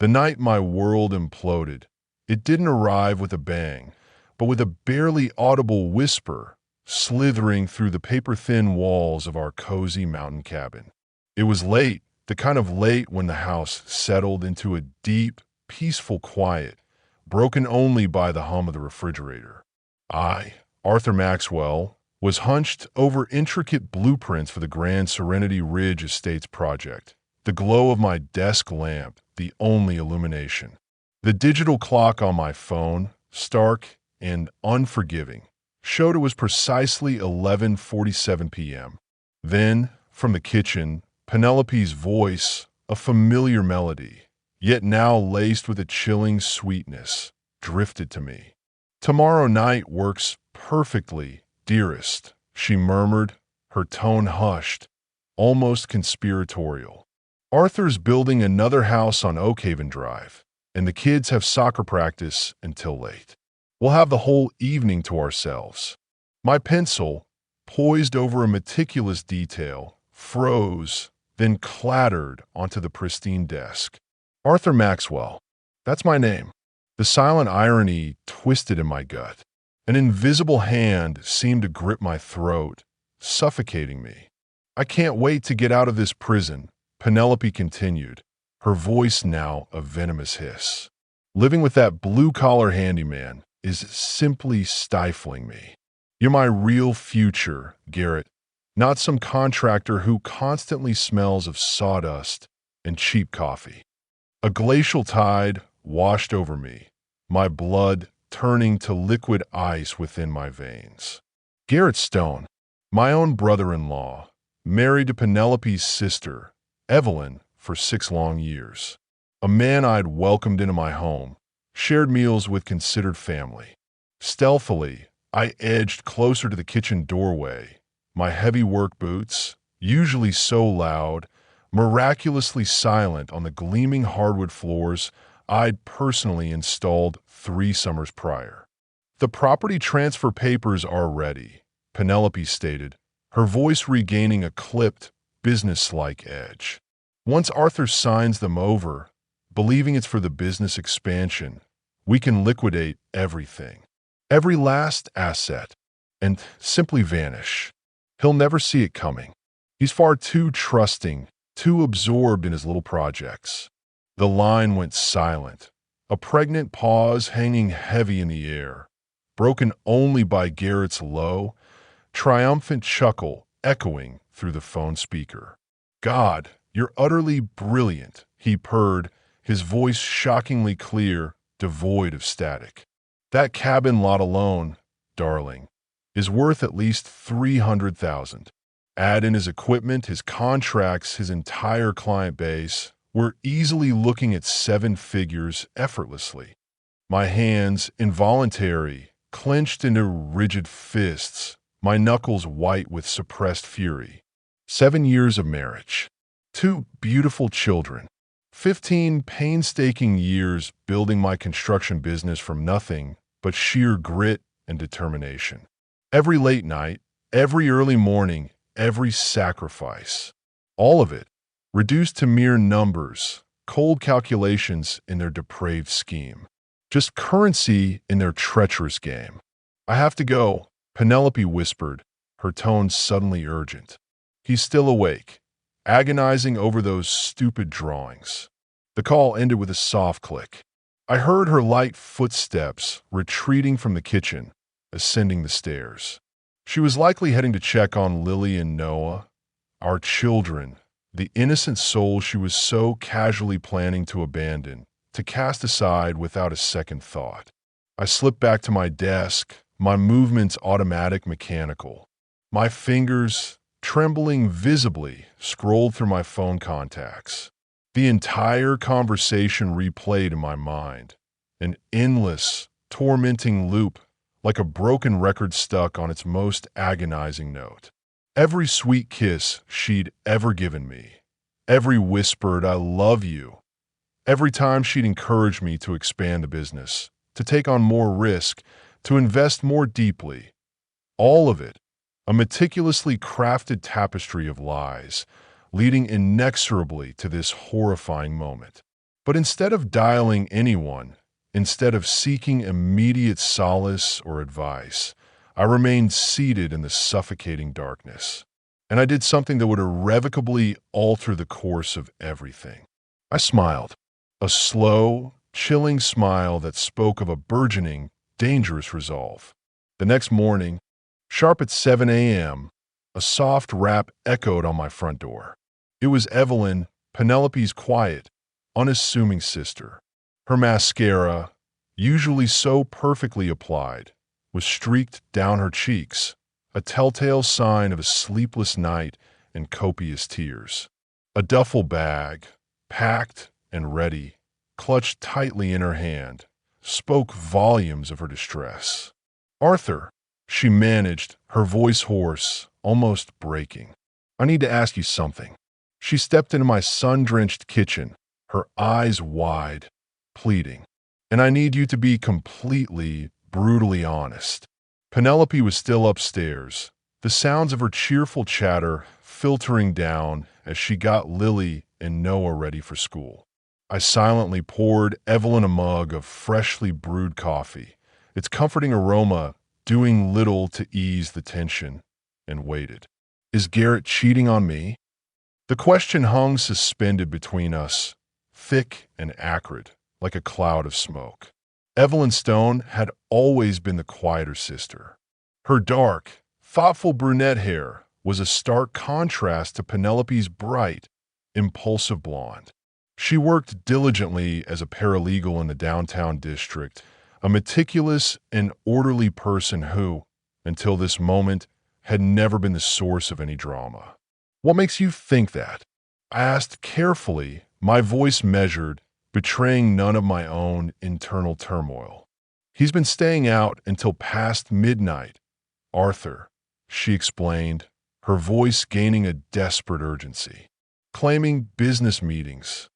The night my world imploded, it didn't arrive with a bang, but with a barely audible whisper slithering through the paper-thin walls of our cozy mountain cabin. It was late, the kind of late when the house settled into a deep, peaceful quiet, broken only by the hum of the refrigerator. I, Arthur Maxwell, was hunched over intricate blueprints for the Grand Serenity Ridge Estates project, the glow of my desk lamp the only illumination. The digital clock on my phone, stark and unforgiving, showed it was precisely 11:47 p.m. Then, from the kitchen, Penelope's voice, a familiar melody, yet now laced with a chilling sweetness, drifted to me. "Tomorrow night works perfectly, dearest," she murmured, her tone hushed, almost conspiratorial. "Arthur's building another house on Oakhaven Drive, and the kids have soccer practice until late. We'll have the whole evening to ourselves." My pencil, poised over a meticulous detail, froze, then clattered onto the pristine desk. Arthur Maxwell. That's my name. The silent irony twisted in my gut. An invisible hand seemed to grip my throat, suffocating me. "I can't wait to get out of this prison," Penelope continued, her voice now a venomous hiss. "Living with that blue-collar handyman is simply stifling me. You're my real future, Garrett, not some contractor who constantly smells of sawdust and cheap coffee." A glacial tide washed over me, my blood turning to liquid ice within my veins. Garrett Stone, my own brother-in-law, married to Penelope's sister, Evelyn, for 6 long years. A man I'd welcomed into my home, shared meals with, considered family. Stealthily, I edged closer to the kitchen doorway, my heavy work boots, usually so loud, miraculously silent on the gleaming hardwood floors I'd personally installed 3 summers prior. "The property transfer papers are ready," Penelope stated, her voice regaining a clipped, business-like edge. "Once Arthur signs them over, believing it's for the business expansion, we can liquidate everything, every last asset, and simply vanish. He'll never see it coming. He's far too trusting, too absorbed in his little projects." The line went silent, a pregnant pause hanging heavy in the air, broken only by Garrett's low, triumphant chuckle echoing through the phone speaker. "God, you're utterly brilliant," he purred, his voice shockingly clear, devoid of static. "That cabin lot alone, darling, is worth at least $300,000. Add in his equipment, his contracts, his entire client base, we're easily looking at 7 figures effortlessly." My hands, involuntary, clenched into rigid fists, my knuckles white with suppressed fury. 7 years of marriage. 2 beautiful children. 15 painstaking years building my construction business from nothing but sheer grit and determination. Every late night, every early morning, every sacrifice. All of it reduced to mere numbers, cold calculations in their depraved scheme. Just currency in their treacherous game. "I have to go," Penelope whispered, her tone suddenly urgent. "He's still awake, agonizing over those stupid drawings." The call ended with a soft click. I heard her light footsteps retreating from the kitchen, ascending the stairs. She was likely heading to check on Lily and Noah, our children, the innocent souls she was so casually planning to abandon, to cast aside without a second thought. I slipped back to my desk, my movements automatic, mechanical. My fingers, trembling visibly, scrolled through my phone contacts. The entire conversation replayed in my mind, an endless, tormenting loop, like a broken record stuck on its most agonizing note. Every sweet kiss she'd ever given me, every whispered "I love you," every time she'd encouraged me to expand the business, to take on more risk, to invest more deeply. All of it, a meticulously crafted tapestry of lies, leading inexorably to this horrifying moment. But instead of dialing anyone, instead of seeking immediate solace or advice, I remained seated in the suffocating darkness. And I did something that would irrevocably alter the course of everything. I smiled, a slow, chilling smile that spoke of a burgeoning, dangerous resolve. The next morning, sharp at 7 a.m., a soft rap echoed on my front door. It was Evelyn, Penelope's quiet, unassuming sister. Her mascara, usually so perfectly applied, was streaked down her cheeks, a telltale sign of a sleepless night and copious tears. A duffel bag, packed and ready, clutched tightly in her hand, spoke volumes of her distress. "Arthur," she managed, her voice hoarse, almost breaking. "I need to ask you something." She stepped into my sun-drenched kitchen, her eyes wide, pleading. "And I need you to be completely, brutally honest." Penelope was still upstairs, the sounds of her cheerful chatter filtering down as she got Lily and Noah ready for school. I silently poured Evelyn a mug of freshly brewed coffee, its comforting aroma doing little to ease the tension, and waited. Is Garrett cheating on me? The question hung suspended between us, thick and acrid, like a cloud of smoke. Evelyn Stone had always been the quieter sister. Her dark, thoughtful brunette hair was a stark contrast to Penelope's bright, impulsive blonde. She worked diligently as a paralegal in the downtown district, a meticulous and orderly person who, until this moment, had never been the source of any drama. "What makes you think that?" I asked carefully, my voice measured, betraying none of my own internal turmoil. "He's been staying out until past midnight, Arthur," she explained, her voice gaining a desperate urgency. "Claiming business meetings.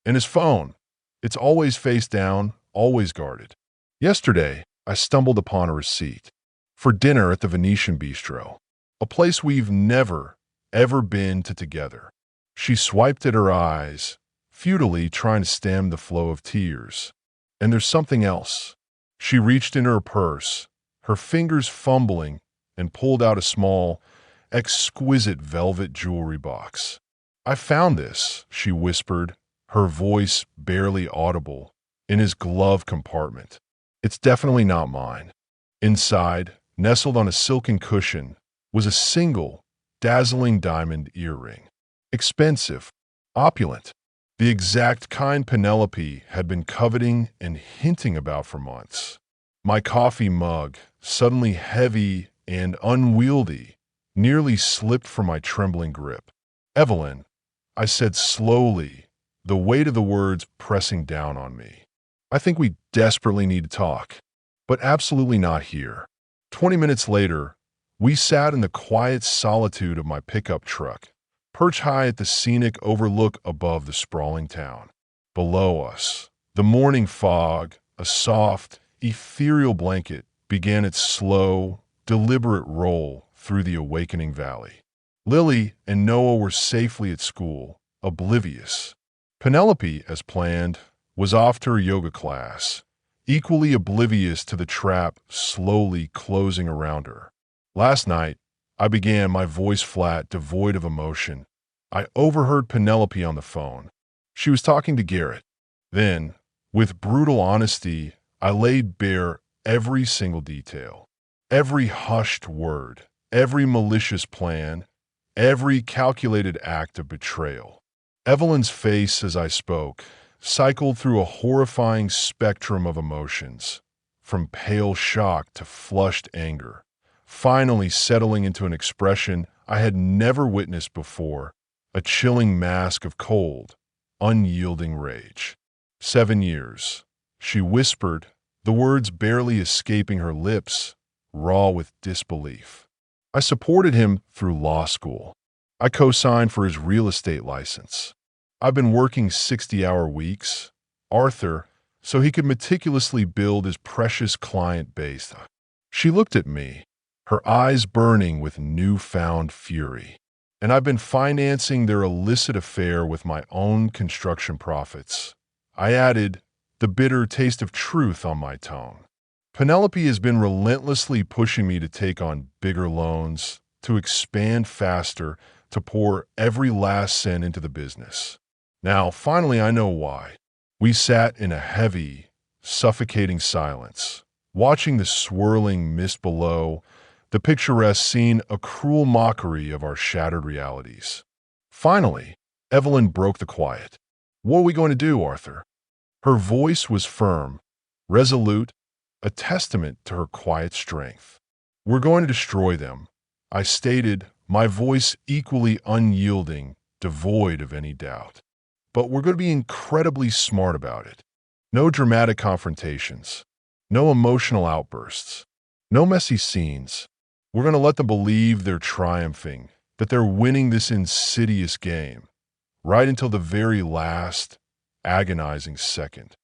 And his phone, it's always face down, always guarded. Yesterday, I stumbled upon a receipt for dinner at the Venetian Bistro, a place we've never, ever been to together." She swiped at her eyes, futilely trying to stem the flow of tears. "And there's something else." She reached into her purse, her fingers fumbling, and pulled out a small, exquisite velvet jewelry box. "I found this," she whispered, her voice barely audible, "in his glove compartment. It's definitely not mine." Inside, nestled on a silken cushion, was a single, dazzling diamond earring. Expensive, opulent, the exact kind Penelope had been coveting and hinting about for months. My coffee mug, suddenly heavy and unwieldy, nearly slipped from my trembling grip. "Evelyn," I said slowly, the weight of the words pressing down on me. "I think we desperately need to talk, but absolutely not here." 20 minutes later, we sat in the quiet solitude of my pickup truck, perched high at the scenic overlook above the sprawling town. Below us, the morning fog, a soft, ethereal blanket, began its slow, deliberate roll through the awakening valley. Lily and Noah were safely at school, oblivious. Penelope, as planned, was off to her yoga class, equally oblivious to the trap slowly closing around her. Last night, I began, my voice flat, devoid of emotion. I overheard Penelope on the phone. She was talking to Garrett. Then, with brutal honesty, I laid bare every single detail, every hushed word, every malicious plan, every calculated act of betrayal. Evelyn's face, as I spoke, cycled through a horrifying spectrum of emotions, from pale shock to flushed anger, finally settling into an expression I had never witnessed before, a chilling mask of cold, unyielding rage. 7 years, she whispered, the words barely escaping her lips, raw with disbelief. I supported him through law school. I co-signed for his real estate license. I've been working 60-hour weeks, Arthur, so he could meticulously build his precious client base. She looked at me, her eyes burning with newfound fury. And I've been financing their illicit affair with my own construction profits. I added, the bitter taste of truth on my tongue. Penelope has been relentlessly pushing me to take on bigger loans, to expand faster, to pour every last cent into the business. Now, finally, I know why. We sat in a heavy, suffocating silence, watching the swirling mist below, the picturesque scene a cruel mockery of our shattered realities. Finally, Evelyn broke the quiet. What are we going to do, Arthur? Her voice was firm, resolute, a testament to her quiet strength. We're going to destroy them, I stated, my voice equally unyielding, devoid of any doubt. But we're going to be incredibly smart about it. No dramatic confrontations, no emotional outbursts, no messy scenes. We're going to let them believe they're triumphing, that they're winning this insidious game, right until the very last, agonizing second.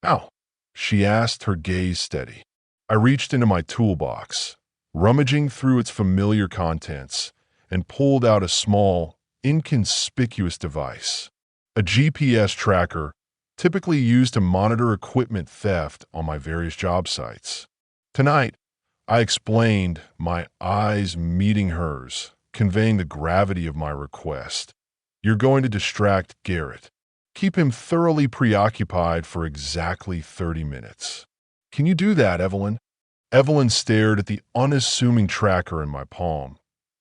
Ow, she asked, her gaze steady. I reached into my toolbox, rummaging through its familiar contents, and pulled out a small, inconspicuous device, a GPS tracker typically used to monitor equipment theft on my various job sites. Tonight, I explained, my eyes meeting hers, conveying the gravity of my request. You're going to distract Garrett. Keep him thoroughly preoccupied for exactly 30 minutes. Can you do that, Evelyn? Evelyn stared at the unassuming tracker in my palm,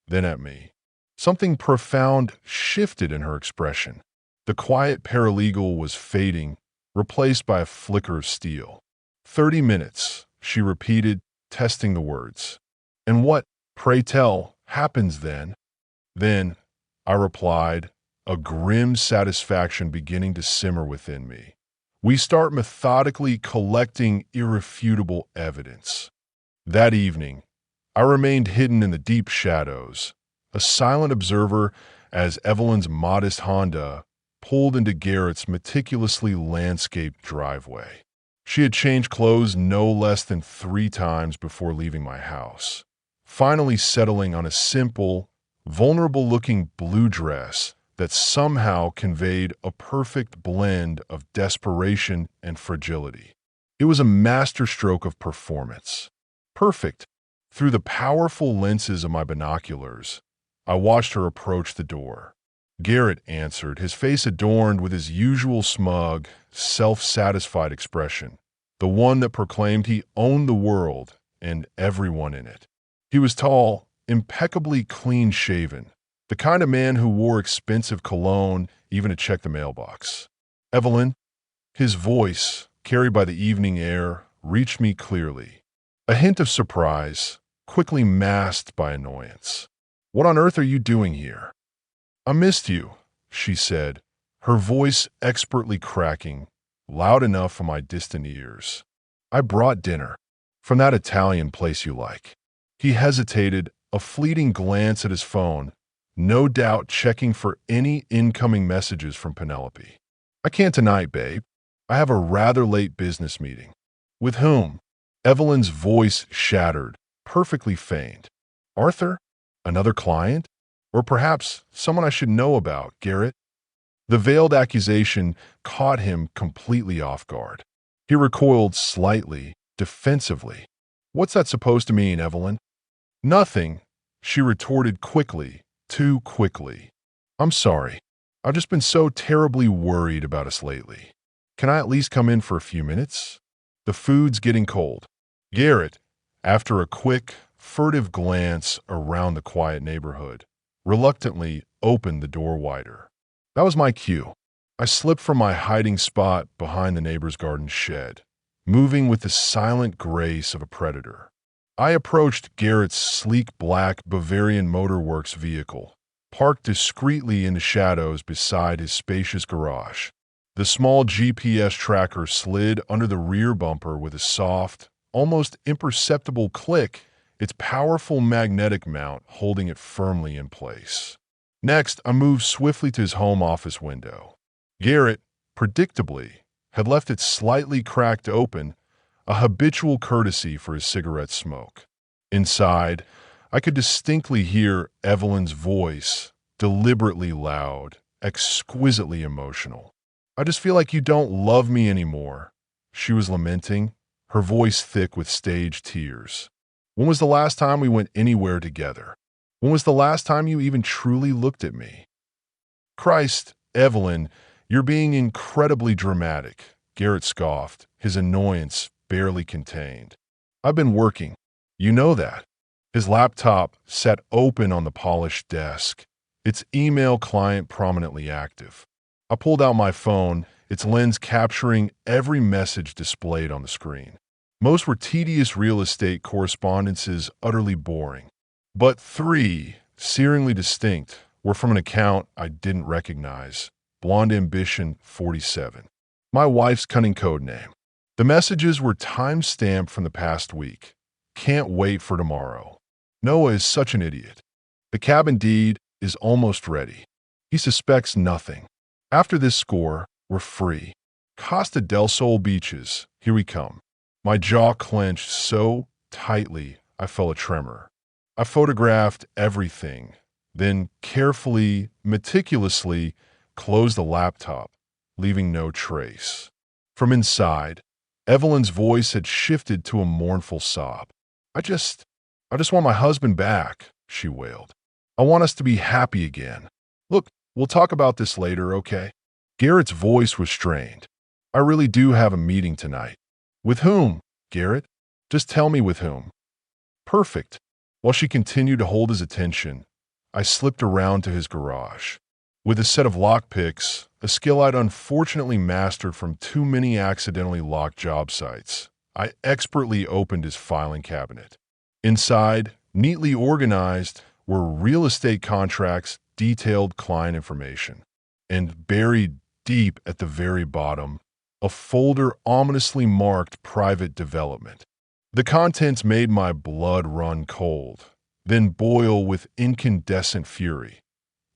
then at me. Something profound shifted in her expression. The quiet paralegal was fading, replaced by a flicker of steel. 30 minutes, she repeated, testing the words. And what, pray tell, happens then? Then, I replied, a grim satisfaction beginning to simmer within me. We start methodically collecting irrefutable evidence. That evening, I remained hidden in the deep shadows, a silent observer as Evelyn's modest Honda pulled into Garrett's meticulously landscaped driveway. She had changed clothes no less than 3 times before leaving my house, finally settling on a simple, vulnerable-looking blue dress that somehow conveyed a perfect blend of desperation and fragility. It was a masterstroke of performance. Perfect. Through the powerful lenses of my binoculars, I watched her approach the door. Garrett answered, his face adorned with his usual smug, self-satisfied expression, the one that proclaimed he owned the world and everyone in it. He was tall, impeccably clean-shaven, the kind of man who wore expensive cologne even to check the mailbox. Evelyn, his voice, carried by the evening air, reached me clearly. A hint of surprise, quickly masked by annoyance. What on earth are you doing here? I missed you, she said, her voice expertly cracking, loud enough for my distant ears. I brought dinner. From that Italian place you like. He hesitated, a fleeting glance at his phone, no doubt checking for any incoming messages from Penelope. I can't tonight, babe. I have a rather late business meeting. With whom? Evelyn's voice shattered, perfectly feigned. Arthur? Another client? Or perhaps someone I should know about, Garrett? The veiled accusation caught him completely off guard. He recoiled slightly, defensively. What's that supposed to mean, Evelyn? Nothing, she retorted quickly, too quickly. I'm sorry. I've just been so terribly worried about us lately. Can I at least come in for a few minutes? The food's getting cold. Garrett, after a quick, furtive glance around the quiet neighborhood, reluctantly opened the door wider. That was my cue. I slipped from my hiding spot behind the neighbor's garden shed, moving with the silent grace of a predator. I approached Garrett's sleek black Bavarian Motor Works vehicle, parked discreetly in the shadows beside his spacious garage. The small GPS tracker slid under the rear bumper with a soft, almost imperceptible click, its powerful magnetic mount holding it firmly in place. Next, I moved swiftly to his home office window. Garrett, predictably, had left it slightly cracked open, a habitual courtesy for his cigarette smoke. Inside, I could distinctly hear Evelyn's voice, deliberately loud, exquisitely emotional. I just feel like you don't love me anymore. She was lamenting, her voice thick with staged tears. When was the last time we went anywhere together? When was the last time you even truly looked at me? Christ, Evelyn, you're being incredibly dramatic, Garrett scoffed, his annoyance barely contained. I've been working. You know that. His laptop sat open on the polished desk, its email client prominently active. I pulled out my phone, its lens capturing every message displayed on the screen. Most were tedious real estate correspondences, utterly boring. But three, searingly distinct, were from an account I didn't recognize. Blonde Ambition 47. My wife's cunning code name. The messages were time-stamped from the past week. Can't wait for tomorrow. Noah is such an idiot. The cabin deed is almost ready. He suspects nothing. After this score, we're free. Costa del Sol beaches, here we come. My jaw clenched so tightly I felt a tremor. I photographed everything, then carefully, meticulously closed the laptop, leaving no trace. From inside, Evelyn's voice had shifted to a mournful sob. I just want my husband back, she wailed. I want us to be happy again. Look, we'll talk about this later, okay? Garrett's voice was strained. I really do have a meeting tonight. With whom, Garrett? Just tell me with whom. Perfect. While she continued to hold his attention, I slipped around to his garage. With a set of lockpicks, a skill I'd unfortunately mastered from too many accidentally locked job sites, I expertly opened his filing cabinet. Inside, neatly organized, were real estate contracts, detailed client information, and buried deep at the very bottom, a folder ominously marked Private Development. The contents made my blood run cold, then boil with incandescent fury.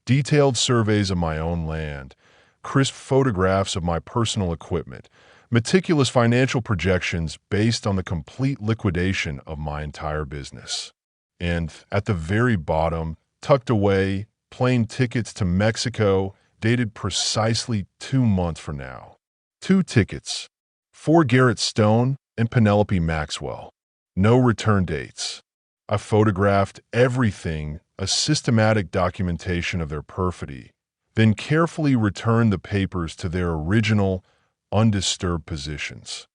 Detailed surveys of my own land, crisp photographs of my personal equipment, meticulous financial projections based on the complete liquidation of my entire business. And at the very bottom, tucked away, plane tickets to Mexico, dated precisely 2 months from now. 2 tickets. For Garrett Stone and Penelope Maxwell. No return dates. I photographed everything, a systematic documentation of their perfidy, then carefully returned the papers to their original, undisturbed positions.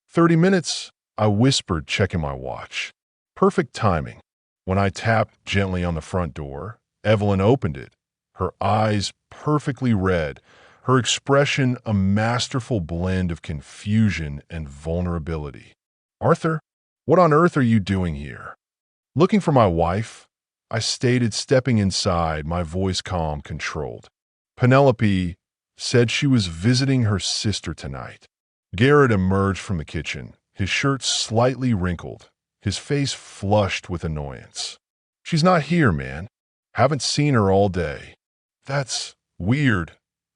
30 minutes, I whispered, checking my watch. Perfect timing. When I tapped gently on the front door, Evelyn opened it, her eyes perfectly red, her expression a masterful blend of confusion and vulnerability. Arthur, what on earth are you doing here? Looking for my wife, I stated, stepping inside, my voice calm, controlled. Penelope said she was visiting her sister tonight. Garrett emerged from the kitchen, his shirt slightly wrinkled, his face flushed with annoyance. She's not here, man. Haven't seen her all day. That's weird,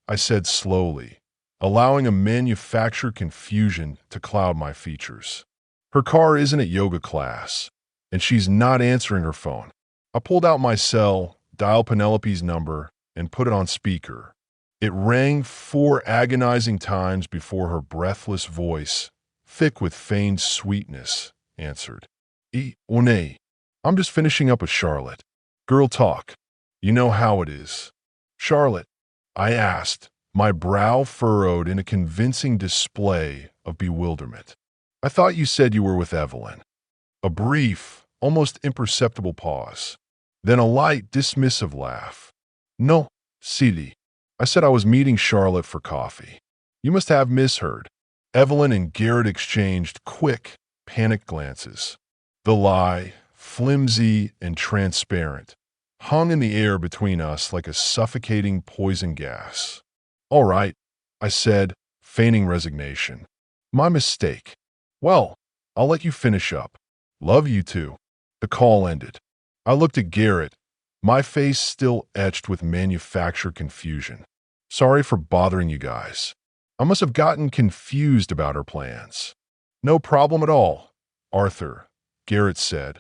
I said slowly, allowing a manufactured confusion to cloud my features. Her car isn't at yoga class, and she's not answering her phone. I pulled out my cell, dialed Penelope's number, and put it on speaker. It rang 4 agonizing times before her breathless voice, thick with feigned sweetness, answered. One, I'm just finishing up with Charlotte. Girl talk. You know how it is. Charlotte, I asked, my brow furrowed in a convincing display of bewilderment. I thought you said you were with Evelyn. A brief, almost imperceptible pause. Then a light, dismissive laugh. No, Sidi. I said I was meeting Charlotte for coffee. You must have misheard. Evelyn and Garrett exchanged quick, panicked glances. The lie, flimsy and transparent, hung in the air between us like a suffocating poison gas. All right, I said, feigning resignation. My mistake. Well, I'll let you finish up. Love you too. The call ended. I looked at Garrett, my face still etched with manufactured confusion. Sorry for bothering you guys. I must have gotten confused about our plans. No problem at all, Arthur, Garrett said,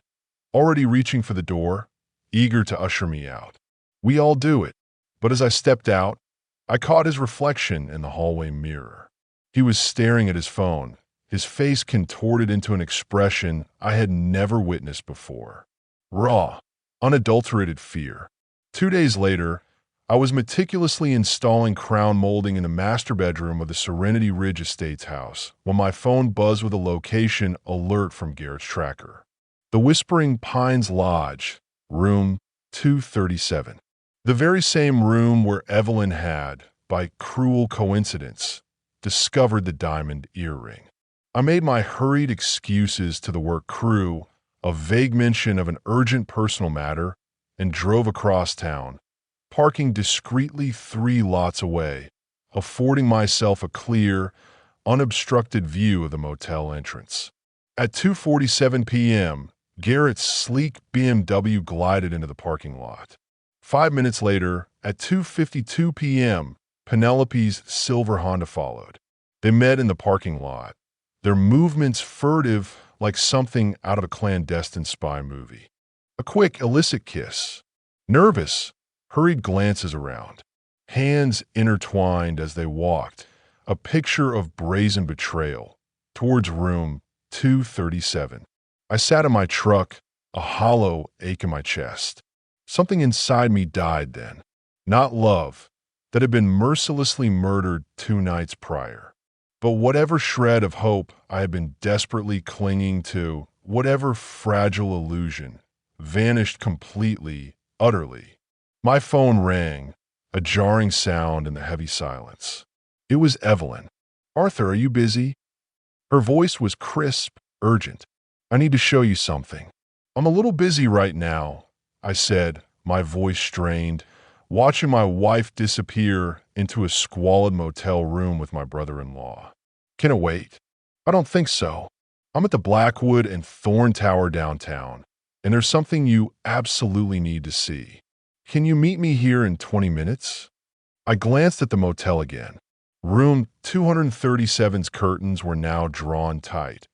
already reaching for the door, eager to usher me out. We all do it. But as I stepped out, I caught his reflection in the hallway mirror. He was staring at his phone, his face contorted into an expression I had never witnessed before. Raw, unadulterated fear. 2 days later, I was meticulously installing crown molding in the master bedroom of the Serenity Ridge Estates house when my phone buzzed with a location alert from Garrett's tracker. The Whispering Pines Lodge, room 237. The very same room where Evelyn had, by cruel coincidence, discovered the diamond earring. I made my hurried excuses to the work crew, a vague mention of an urgent personal matter, and drove across town, parking discreetly 3 lots away, affording myself a clear, unobstructed view of the motel entrance. At 2:47 p.m., Garrett's sleek BMW glided into the parking lot. 5 minutes later, at 2:52 p.m., Penelope's silver Honda followed. They met in the parking lot, their movements furtive like something out of a clandestine spy movie. A quick, illicit kiss. Nervous, hurried glances around. Hands intertwined as they walked, a picture of brazen betrayal, towards room 237. I sat in my truck, a hollow ache in my chest. Something inside me died then. Not love, that had been mercilessly murdered 2 nights prior. But whatever shred of hope I had been desperately clinging to, whatever fragile illusion, vanished completely, utterly. My phone rang, a jarring sound in the heavy silence. It was Evelyn. "Arthur, are you busy?" Her voice was crisp, urgent. "I need to show you something." "I'm a little busy right now," I said, my voice strained, watching my wife disappear into a squalid motel room with my brother-in-law. "Can it wait?" "I don't think so. I'm at the Blackwood and Thorn Tower downtown, and there's something you absolutely need to see. Can you meet me here in 20 minutes? I glanced at the motel again. Room 237's curtains were now drawn tight,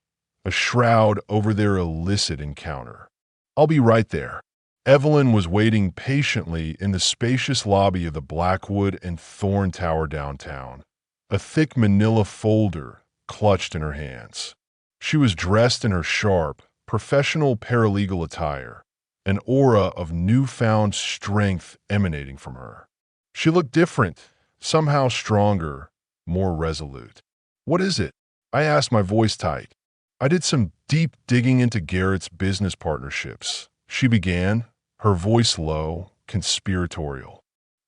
a shroud over their illicit encounter. "I'll be right there." Evelyn was waiting patiently in the spacious lobby of the Blackwood and Thorn Tower downtown, a thick manila folder clutched in her hands. She was dressed in her sharp, professional paralegal attire, an aura of newfound strength emanating from her. She looked different, somehow stronger, more resolute. "What is it?" I asked, my voice tight. "I did some deep digging into Garrett's business partnerships," she began, her voice low, conspiratorial.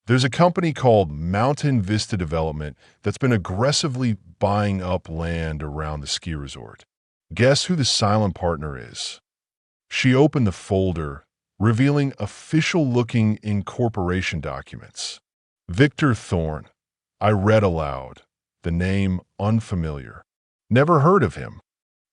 "There's a company called Mountain Vista Development that's been aggressively buying up land around the ski resort. Guess who the silent partner is?" She opened the folder, revealing official-looking incorporation documents. "Victor Thorne." I read aloud, the name unfamiliar. "Never heard of him."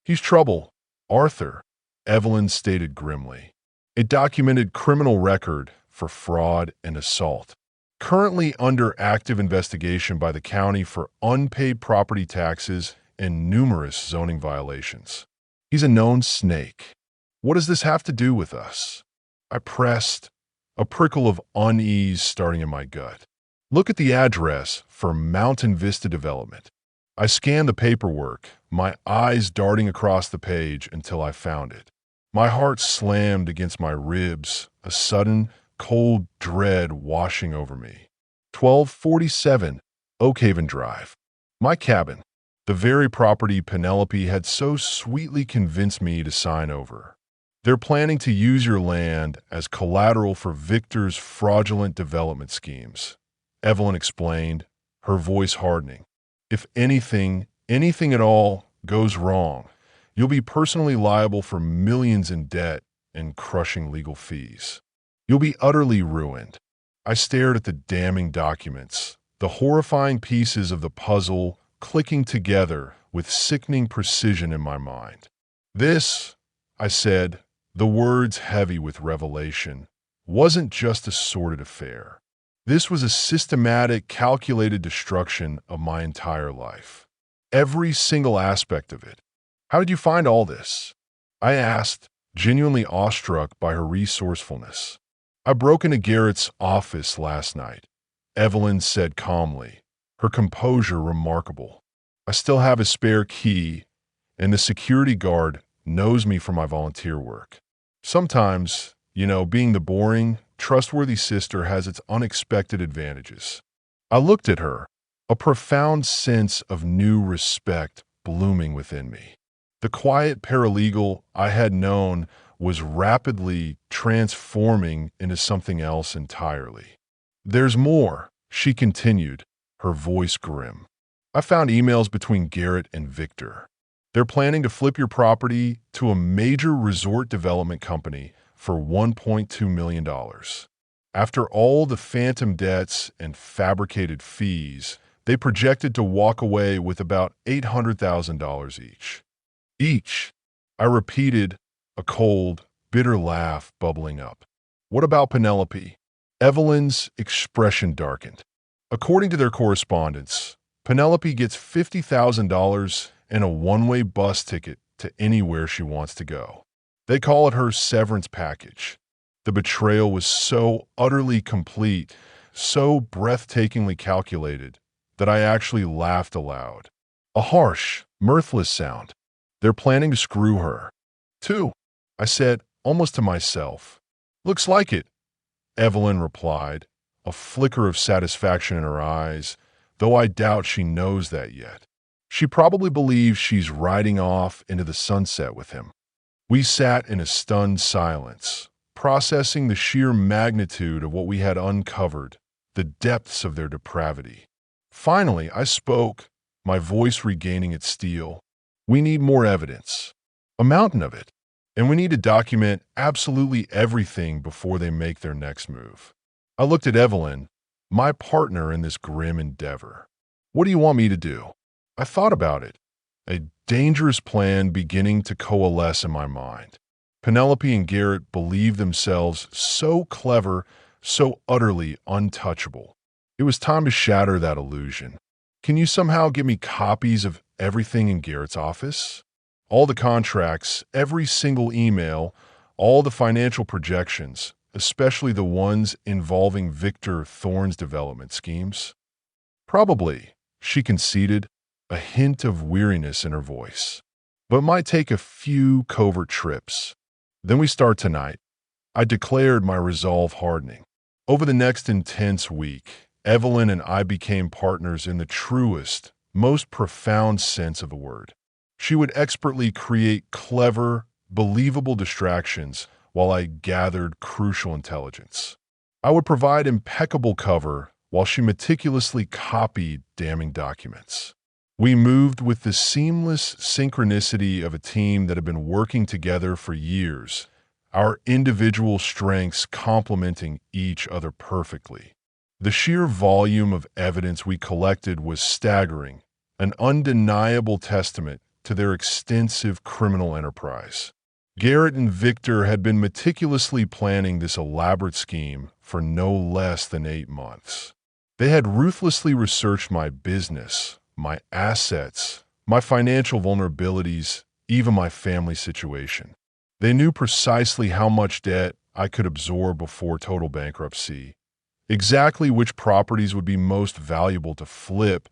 "He's trouble, Arthur," Evelyn stated grimly. "A documented criminal record for fraud and assault. Currently under active investigation by the county for unpaid property taxes and numerous zoning violations. He's a known snake. What does this have to do with us?" I pressed, a prickle of unease starting in my gut. "Look at the address for Mountain Vista Development." I scanned the paperwork, my eyes darting across the page until I found it. My heart slammed against my ribs, a sudden, cold dread washing over me. 1247 Oakhaven Drive. My cabin. The very property Penelope had so sweetly convinced me to sign over. "They're planning to use your land as collateral for Victor's fraudulent development schemes," Evelyn explained, her voice hardening. "If anything at all, goes wrong, you'll be personally liable for millions in debt and crushing legal fees. You'll be utterly ruined." I stared at the damning documents, the horrifying pieces of the puzzle clicking together with sickening precision in my mind. "This," I said, the words heavy with revelation, "wasn't just a sordid affair. This was a systematic, calculated destruction of my entire life. Every single aspect of it. How did you find all this?" I asked, genuinely awestruck by her resourcefulness. "I broke into Garrett's office last night. Evelyn said calmly, her composure remarkable. I still have a spare key, and the security guard knows me for my volunteer work. Sometimes, being the boring, trustworthy sister has its unexpected advantages. I looked at her, a profound sense of new respect blooming within me. The quiet paralegal I had known was rapidly transforming into something else entirely. There's more, she continued, her voice grim. I found emails between Garrett and Victor. They're planning to flip your property to a major resort development company for $1.2 million. After all the phantom debts and fabricated fees, they projected to walk away with about $800,000 each. Each, I repeated, a cold, bitter laugh bubbling up. What about Penelope? Evelyn's expression darkened. According to their correspondence, Penelope gets $50,000 and a one-way bus ticket to anywhere she wants to go. They call it her severance package. The betrayal was so utterly complete, so breathtakingly calculated, that I actually laughed aloud. A harsh, mirthless sound. They're planning to screw her. Too, I said, almost to myself. Looks like it, Evelyn replied, a flicker of satisfaction in her eyes, though I doubt she knows that yet. She probably believes she's riding off into the sunset with him. We sat in a stunned silence, processing the sheer magnitude of what we had uncovered, the depths of their depravity. Finally, I spoke, my voice regaining its steel. We need more evidence, a mountain of it, and we need to document absolutely everything before they make their next move. I looked at Evelyn, my partner in this grim endeavor. What do you want me to do? I thought about it, a dangerous plan beginning to coalesce in my mind. Penelope and Garrett believed themselves so clever, so utterly untouchable. It was time to shatter that illusion. Can you somehow get me copies of everything in Garrett's office? All the contracts, every single email, all the financial projections, especially the ones involving Victor Thorne's development schemes? Probably, she conceded, a hint of weariness in her voice. But it might take a few covert trips. Then we start tonight. I declared, my resolve hardening. Over the next intense week, Evelyn and I became partners in the truest, most profound sense of the word. She would expertly create clever, believable distractions while I gathered crucial intelligence. I would provide impeccable cover while she meticulously copied damning documents. We moved with the seamless synchronicity of a team that had been working together for years, our individual strengths complementing each other perfectly. The sheer volume of evidence we collected was staggering, an undeniable testament to their extensive criminal enterprise. Garrett and Victor had been meticulously planning this elaborate scheme for no less than 8 months. They had ruthlessly researched my business, my assets, my financial vulnerabilities, even my family situation. They knew precisely how much debt I could absorb before total bankruptcy, exactly which properties would be most valuable to flip,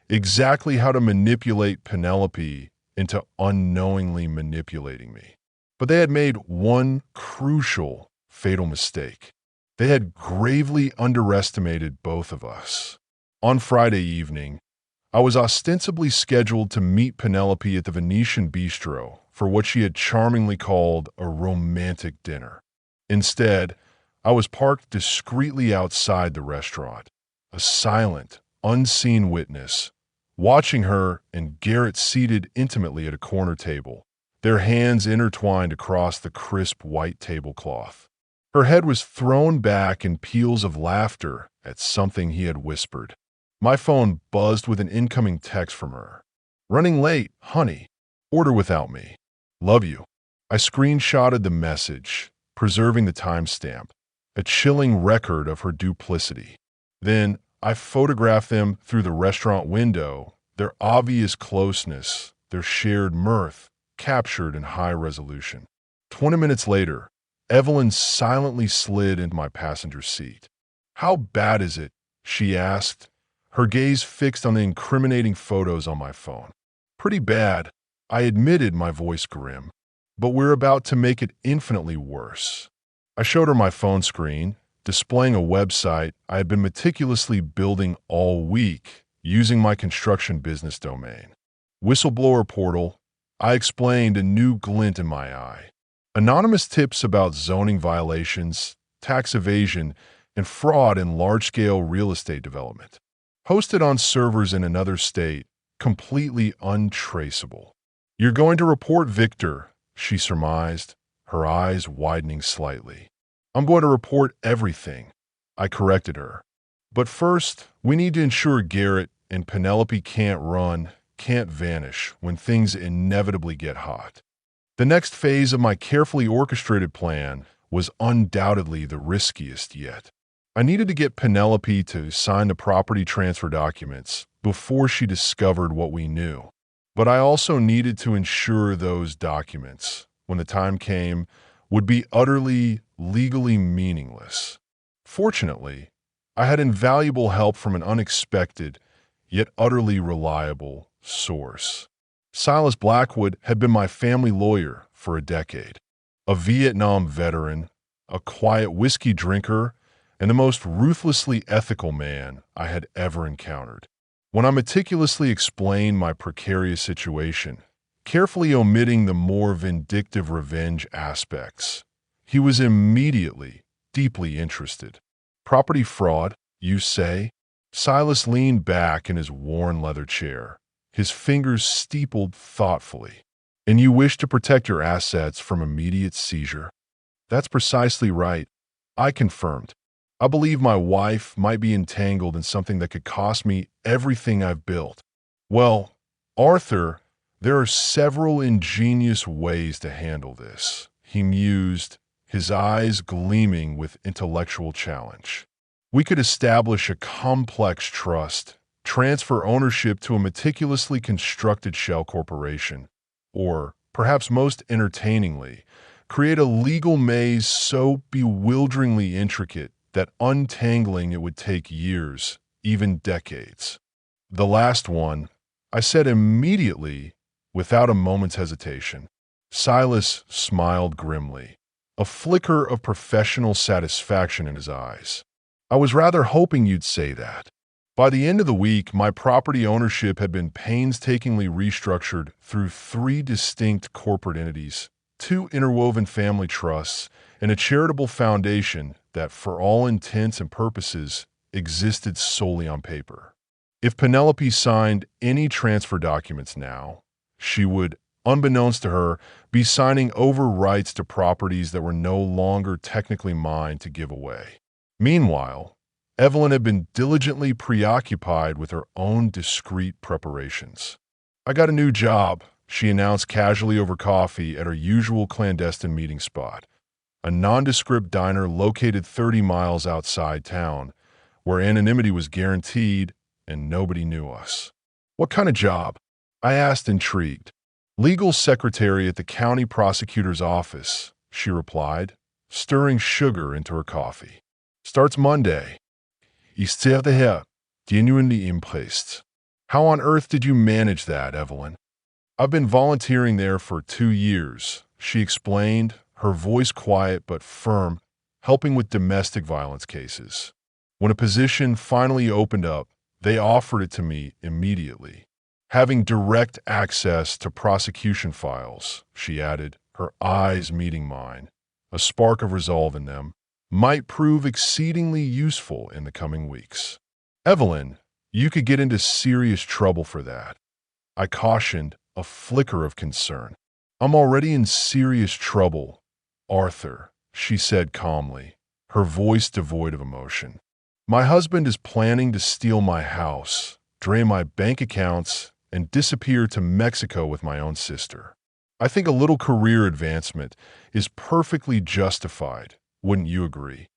exactly how to manipulate Penelope into unknowingly manipulating me. But they had made one crucial, fatal mistake. They had gravely underestimated both of us. On Friday evening, I was ostensibly scheduled to meet Penelope at the Venetian Bistro for what she had charmingly called a romantic dinner. Instead, I was parked discreetly outside the restaurant, a silent, unseen witness, watching her and Garrett seated intimately at a corner table, their hands intertwined across the crisp white tablecloth. Her head was thrown back in peals of laughter at something he had whispered. My phone buzzed with an incoming text from her. "Running late, honey. Order without me. Love you." I screenshotted the message, preserving the timestamp, a chilling record of her duplicity. Then I photographed them through the restaurant window, their obvious closeness, their shared mirth, captured in high resolution. 20 minutes later, Evelyn silently slid into my passenger seat. "How bad is it?" she asked, her gaze fixed on the incriminating photos on my phone. Pretty bad, I admitted, my voice grim. But we're about to make it infinitely worse. I showed her my phone screen, displaying a website I had been meticulously building all week using my construction business domain. Whistleblower portal, I explained, a new glint in my eye. Anonymous tips about zoning violations, tax evasion, and fraud in large-scale real estate development. Hosted on servers in another state, completely untraceable. You're going to report Victor, she surmised, her eyes widening slightly. I'm going to report everything, I corrected her. But first, we need to ensure Garrett and Penelope can't vanish when things inevitably get hot. The next phase of my carefully orchestrated plan was undoubtedly the riskiest yet. I needed to get Penelope to sign the property transfer documents before she discovered what we knew. But I also needed to ensure those documents, when the time came, would be utterly, legally meaningless. Fortunately, I had invaluable help from an unexpected, yet utterly reliable source. Silas Blackwood had been my family lawyer for a decade. A Vietnam veteran, a quiet whiskey drinker, and the most ruthlessly ethical man I had ever encountered. When I meticulously explained my precarious situation, carefully omitting the more vindictive revenge aspects, he was immediately deeply interested. Property fraud, you say? Silas leaned back in his worn leather chair, his fingers steepled thoughtfully. And you wish to protect your assets from immediate seizure? That's precisely right, I confirmed. I believe my wife might be entangled in something that could cost me everything I've built. Well, Arthur, there are several ingenious ways to handle this, he mused, his eyes gleaming with intellectual challenge. We could establish a complex trust, transfer ownership to a meticulously constructed shell corporation, or, perhaps most entertainingly, create a legal maze so bewilderingly intricate that untangling it would take years, even decades. The last one, I said immediately, without a moment's hesitation. Silas smiled grimly, a flicker of professional satisfaction in his eyes. I was rather hoping you'd say that. By the end of the week, my property ownership had been painstakingly restructured through 3 distinct corporate entities, 2 interwoven family trusts, and a charitable foundation that, for all intents and purposes, existed solely on paper. If Penelope signed any transfer documents now, she would, unbeknownst to her, be signing over rights to properties that were no longer technically mine to give away. Meanwhile, Evelyn had been diligently preoccupied with her own discreet preparations. I got a new job, she announced casually over coffee at her usual clandestine meeting spot, a nondescript diner located 30 miles outside town, where anonymity was guaranteed and nobody knew us. What kind of job? I asked, intrigued. Legal secretary at the county prosecutor's office, she replied, stirring sugar into her coffee. Starts Monday. Ich sehe daher, genuinely impressed. How on earth did you manage that, Evelyn? I've been volunteering there for 2 years, she explained, her voice quiet but firm, helping with domestic violence cases. When a position finally opened up, they offered it to me immediately. Having direct access to prosecution files, she added, her eyes meeting mine, a spark of resolve in them, might prove exceedingly useful in the coming weeks. Evelyn, you could get into serious trouble for that. I cautioned, a flicker of concern. I'm already in serious trouble, Arthur, she said calmly, her voice devoid of emotion. My husband is planning to steal my house, drain my bank accounts, and disappear to Mexico with my own sister. I think a little career advancement is perfectly justified, wouldn't you agree?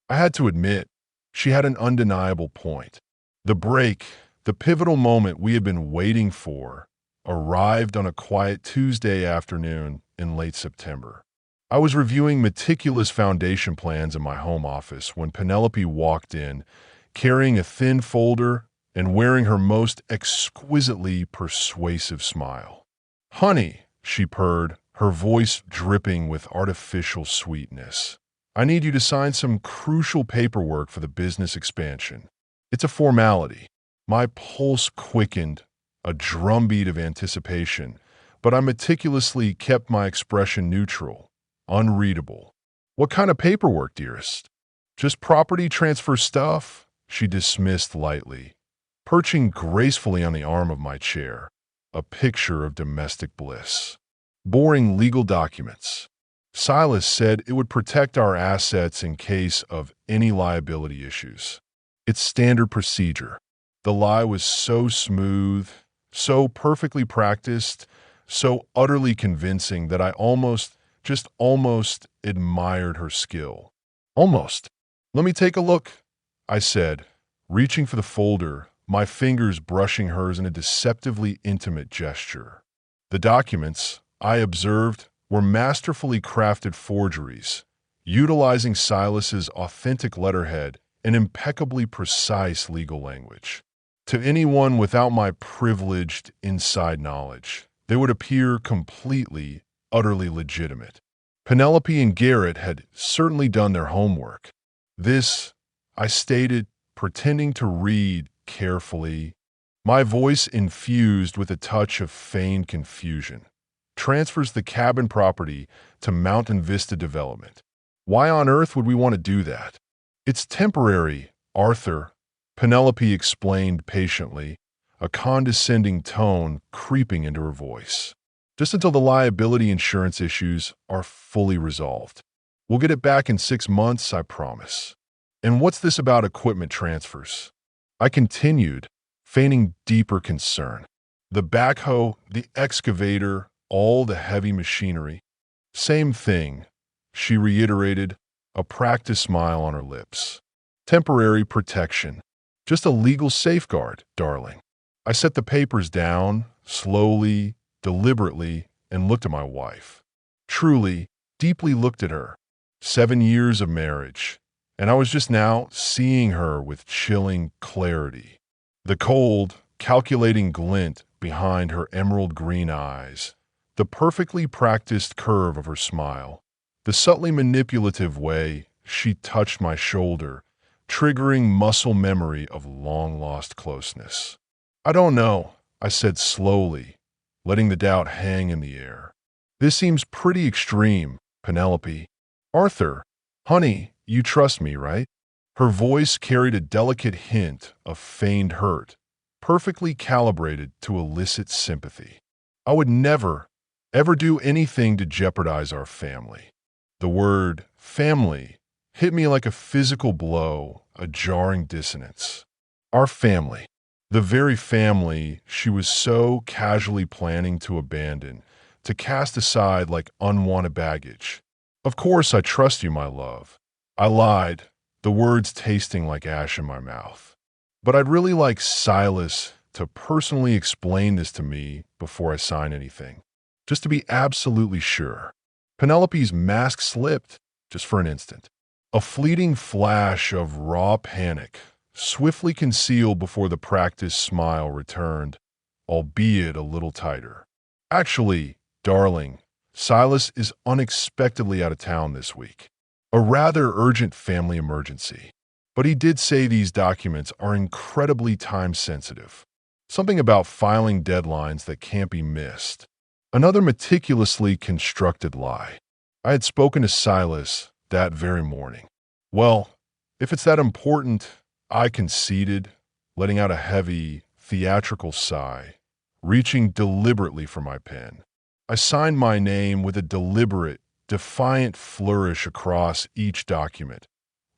I had to admit, she had an undeniable point. The break, the pivotal moment we had been waiting for, arrived on a quiet Tuesday afternoon in late September. I was reviewing meticulous foundation plans in my home office when Penelope walked in, carrying a thin folder and wearing her most exquisitely persuasive smile. "Honey," she purred, her voice dripping with artificial sweetness. "I need you to sign some crucial paperwork for the business expansion. It's a formality." My pulse quickened, a drumbeat of anticipation, but I meticulously kept my expression neutral, unreadable. "What kind of paperwork, dearest?" "Just property transfer stuff," she dismissed lightly, perching gracefully on the arm of my chair, a picture of domestic bliss. "Boring legal documents. Silas said it would protect our assets in case of any liability issues. It's standard procedure." The lie was so smooth, so perfectly practiced, so utterly convincing that I just almost admired her skill. "Almost. Let me take a look," I said, reaching for the folder, my fingers brushing hers in a deceptively intimate gesture. The documents, I observed, were masterfully crafted forgeries, utilizing Silas's authentic letterhead and impeccably precise legal language. To anyone without my privileged inside knowledge, they would appear completely, utterly legitimate. Penelope and Garrett had certainly done their homework. This, I stated, pretending to read carefully, my voice infused with a touch of feigned confusion. "Transfers the cabin property to Mountain Vista Development. Why on earth would we want to do that?" "It's temporary, Arthur," Penelope explained patiently, a condescending tone creeping into her voice. "Just until the liability insurance issues are fully resolved. We'll get it back in 6 months, I promise." "And what's this about equipment transfers?" I continued, feigning deeper concern. "The backhoe, the excavator, all the heavy machinery." "Same thing," she reiterated, a practiced smile on her lips. "Temporary protection. Just a legal safeguard, darling." I set the papers down, slowly, deliberately, and looked at my wife. Truly, deeply looked at her. 7 years of marriage, and I was just now seeing her with chilling clarity. The cold, calculating glint behind her emerald green eyes, the perfectly practiced curve of her smile, the subtly manipulative way she touched my shoulder, triggering muscle memory of long-lost closeness. "I don't know," I said slowly, letting the doubt hang in the air. "This seems pretty extreme, Penelope." "Arthur, honey, you trust me, right?" Her voice carried a delicate hint of feigned hurt, perfectly calibrated to elicit sympathy. "I would never, ever do anything to jeopardize our family." The word family hit me like a physical blow, a jarring dissonance. Our family. The very family she was so casually planning to abandon, to cast aside like unwanted baggage. "Of course I trust you, my love." I lied, the words tasting like ash in my mouth. "But I'd really like Silas to personally explain this to me before I sign anything, just to be absolutely sure." Penelope's mask slipped, just for an instant. A fleeting flash of raw panic, swiftly concealed before the practiced smile returned, albeit a little tighter. "Actually, darling, Silas is unexpectedly out of town this week. A rather urgent family emergency. But he did say these documents are incredibly time-sensitive. Something about filing deadlines that can't be missed." Another meticulously constructed lie. I had spoken to Silas that very morning. "Well, if it's that important," I conceded, letting out a heavy, theatrical sigh, reaching deliberately for my pen. I signed my name with a deliberate, defiant flourish across each document,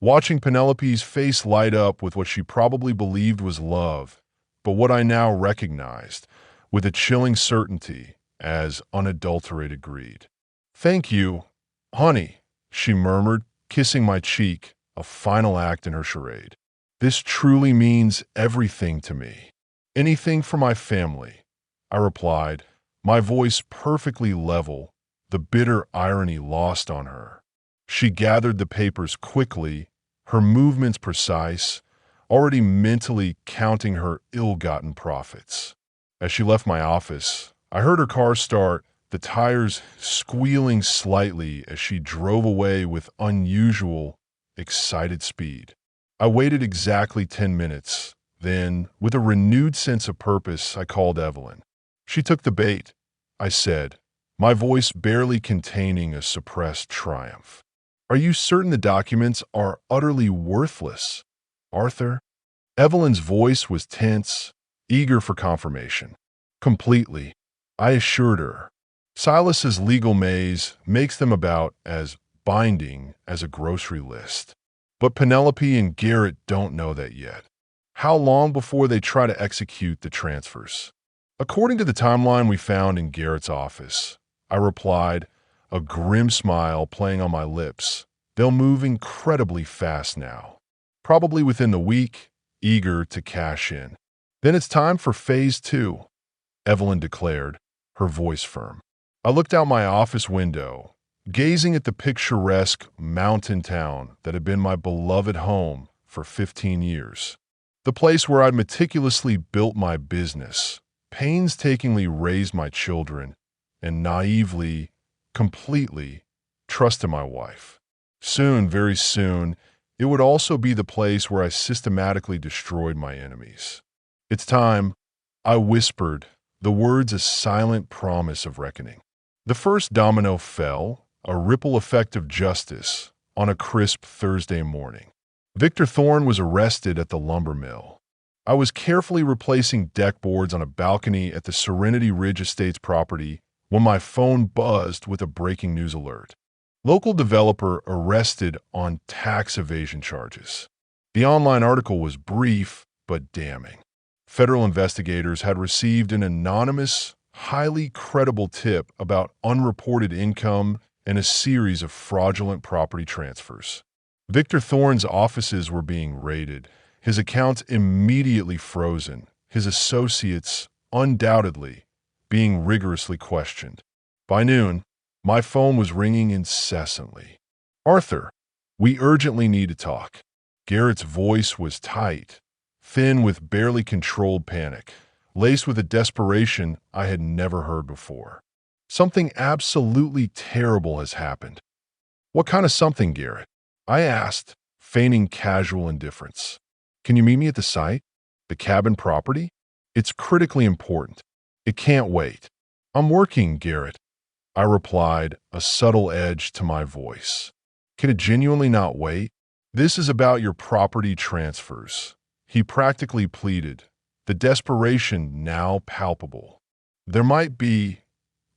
watching Penelope's face light up with what she probably believed was love, but what I now recognized, with a chilling certainty, as unadulterated greed. "Thank you, honey," she murmured, kissing my cheek, a final act in her charade. "This truly means everything to me." "Anything for my family," I replied, my voice perfectly level, the bitter irony lost on her. She gathered the papers quickly, her movements precise, already mentally counting her ill-gotten profits. As she left my office, I heard her car start, the tires squealing slightly as she drove away with unusual, excited speed. I waited exactly 10 minutes. Then, with a renewed sense of purpose, I called Evelyn. She took the bait, I said, my voice barely containing a suppressed triumph. Are you certain the documents are utterly worthless, Arthur? Evelyn's voice was tense, eager for confirmation. Completely, I assured her. Silas's legal maze makes them about as binding as a grocery list. But Penelope and Garrett don't know that yet. How long before they try to execute the transfers? According to the timeline we found in Garrett's office, I replied, a grim smile playing on my lips. They'll move incredibly fast now. Probably within the week, eager to cash in. Then it's time for phase 2, Evelyn declared, her voice firm. I looked out my office window, gazing at the picturesque mountain town that had been my beloved home for 15 years. The place where I'd meticulously built my business, painstakingly raised my children, and naively, completely trusted my wife. Soon, very soon, it would also be the place where I systematically destroyed my enemies. It's time, I whispered, the words a silent promise of reckoning. The first domino fell, a ripple effect of justice, on a crisp Thursday morning. Victor Thorne was arrested at the lumber mill. I was carefully replacing deck boards on a balcony at the Serenity Ridge Estates property when my phone buzzed with a breaking news alert. Local developer arrested on tax evasion charges. The online article was brief but damning. Federal investigators had received an anonymous, highly credible tip about unreported income and a series of fraudulent property transfers. Victor Thorne's offices were being raided, his accounts immediately frozen, his associates, undoubtedly, being rigorously questioned. By noon, my phone was ringing incessantly. Arthur, we urgently need to talk. Garrett's voice was tight, thin with barely controlled panic, laced with a desperation I had never heard before. Something absolutely terrible has happened. What kind of something, Garrett? I asked, feigning casual indifference. Can you meet me at the site? The cabin property? It's critically important. It can't wait. I'm working, Garrett, I replied, a subtle edge to my voice. Can it genuinely not wait? This is about your property transfers. He practically pleaded, the desperation now palpable. There might be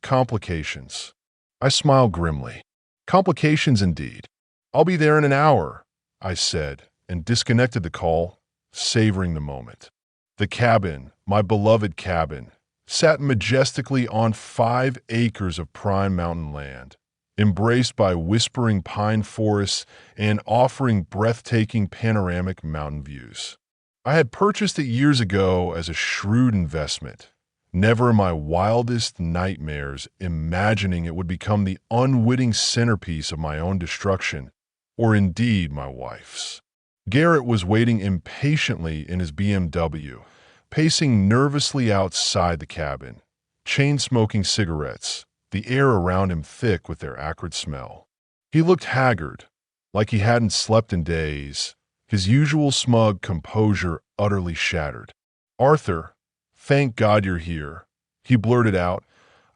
complications. I smiled grimly. Complications indeed. I'll be there in an hour, I said, and disconnected the call, savoring the moment. The cabin, my beloved cabin, sat majestically on 5 acres of prime mountain land, embraced by whispering pine forests and offering breathtaking panoramic mountain views. I had purchased it years ago as a shrewd investment, never in my wildest nightmares imagining it would become the unwitting centerpiece of my own destruction, or indeed my wife's. Garrett was waiting impatiently in his BMW, pacing nervously outside the cabin, chain-smoking cigarettes, the air around him thick with their acrid smell. He looked haggard, like he hadn't slept in days, his usual smug composure utterly shattered. Arthur, thank God you're here, he blurted out,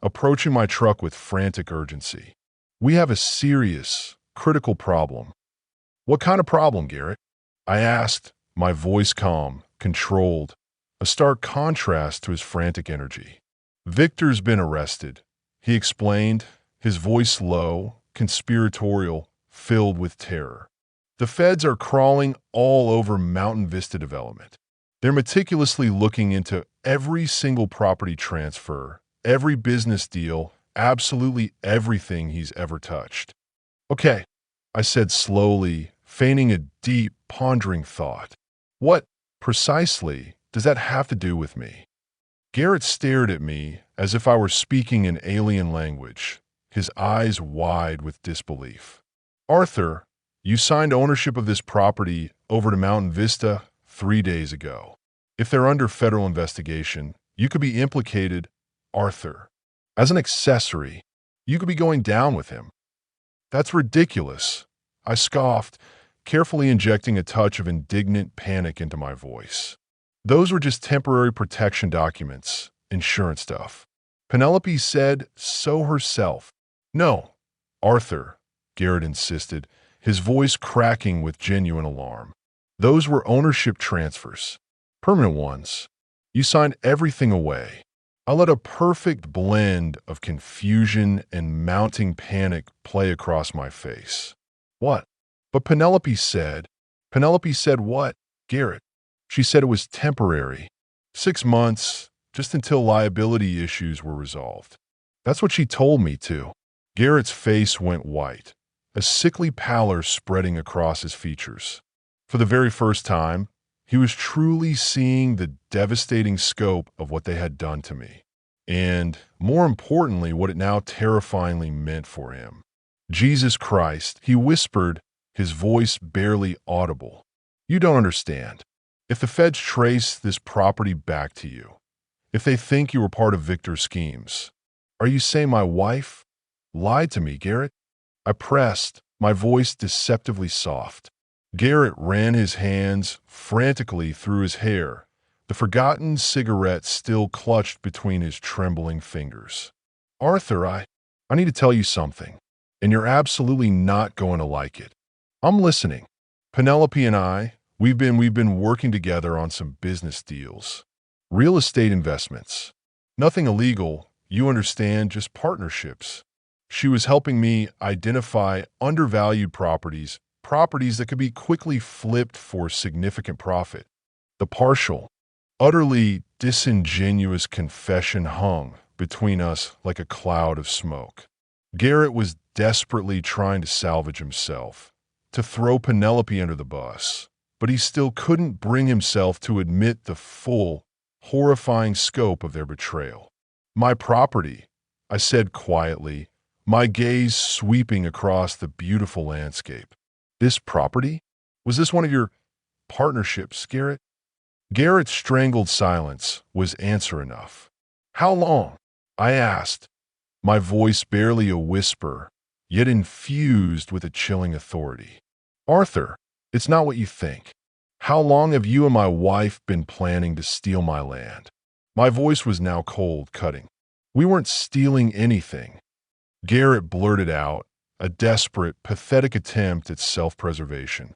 approaching my truck with frantic urgency. We have a serious, critical problem. What kind of problem, Garrett? I asked, my voice calm, controlled, a stark contrast to his frantic energy. Victor's been arrested, he explained, his voice low, conspiratorial, filled with terror. The feds are crawling all over Mountain Vista development. They're meticulously looking into every single property transfer, every business deal, absolutely everything he's ever touched. Okay, I said slowly, feigning a deep, pondering thought. What, precisely, does that have to do with me? Garrett stared at me as if I were speaking an alien language, his eyes wide with disbelief. Arthur, you signed ownership of this property over to Mountain Vista 3 days ago. If they're under federal investigation, you could be implicated, Arthur. As an accessory, you could be going down with him. That's ridiculous, I scoffed, carefully injecting a touch of indignant panic into my voice. Those were just temporary protection documents, insurance stuff. Penelope said so herself. No, Arthur, Garrett insisted, his voice cracking with genuine alarm. Those were ownership transfers. Permanent ones. You signed everything away. I let a perfect blend of confusion and mounting panic play across my face. What? But Penelope said what? Garrett. She said it was temporary. 6 months, just until liability issues were resolved. That's what she told me too. Garrett's face went white, a sickly pallor spreading across his features. For the very first time, he was truly seeing the devastating scope of what they had done to me. And, more importantly, what it now terrifyingly meant for him. Jesus Christ, he whispered, his voice barely audible. You don't understand. If the feds trace this property back to you, if they think you were part of Victor's schemes, are you saying my wife lied to me, Garrett? I pressed, my voice deceptively soft. Garrett ran his hands frantically through his hair, the forgotten cigarette still clutched between his trembling fingers. Arthur, I need to tell you something, and you're absolutely not going to like it. I'm listening. Penelope and I, we've been working together on some business deals. Real estate investments. Nothing illegal, you understand, just partnerships. She was helping me identify undervalued properties that could be quickly flipped for significant profit. The partial, utterly disingenuous confession hung between us like a cloud of smoke. Garrett was desperately trying to salvage himself, to throw Penelope under the bus, but he still couldn't bring himself to admit the full, horrifying scope of their betrayal. My property, I said quietly, my gaze sweeping across the beautiful landscape. This property? Was this one of your partnerships, Garrett? Garrett's strangled silence was answer enough. How long? I asked, my voice barely a whisper, yet infused with a chilling authority. Arthur, it's not what you think. How long have you and my wife been planning to steal my land? My voice was now cold, cutting. We weren't stealing anything. Garrett blurted out, a desperate, pathetic attempt at self-preservation.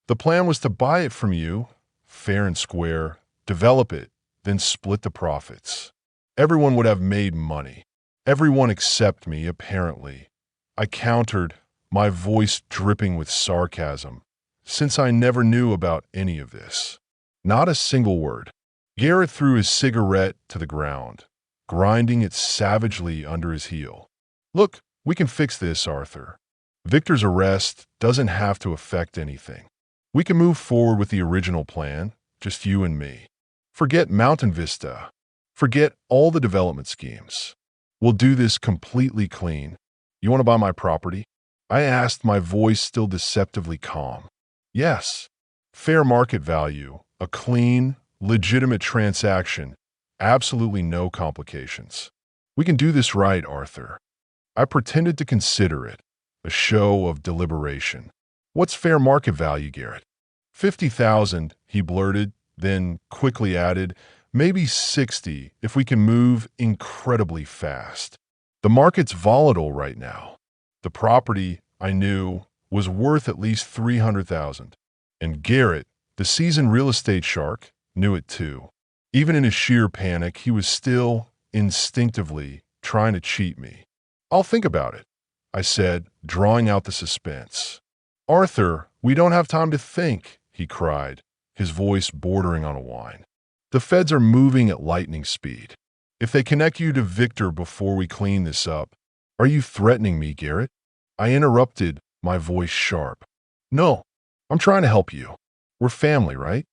The plan was to buy it from you, fair and square, develop it, then split the profits. Everyone would have made money. Everyone except me, apparently. I countered, my voice dripping with sarcasm, since I never knew about any of this. Not a single word. Garrett threw his cigarette to the ground, grinding it savagely under his heel. Look, we can fix this, Arthur. Victor's arrest doesn't have to affect anything. We can move forward with the original plan, just you and me. Forget Mountain Vista. Forget all the development schemes. We'll do this completely clean. You want to buy my property? I asked, my voice still deceptively calm. Yes. Fair market value, a clean, legitimate transaction, absolutely no complications. We can do this right, Arthur. I pretended to consider it, a show of deliberation. What's fair market value, Garrett? 50,000, he blurted, then quickly added, maybe 60 if we can move incredibly fast. The market's volatile right now. The property, I knew, was worth at least 300,000. And Garrett, the seasoned real estate shark, knew it too. Even in his sheer panic, he was still, instinctively, trying to cheat me. I'll think about it, I said, drawing out the suspense. Arthur, we don't have time to think, he cried, his voice bordering on a whine. The feds are moving at lightning speed. If they connect you to Victor before we clean this up, are you threatening me, Garrett? I interrupted, my voice sharp. No, I'm trying to help you. We're family, right?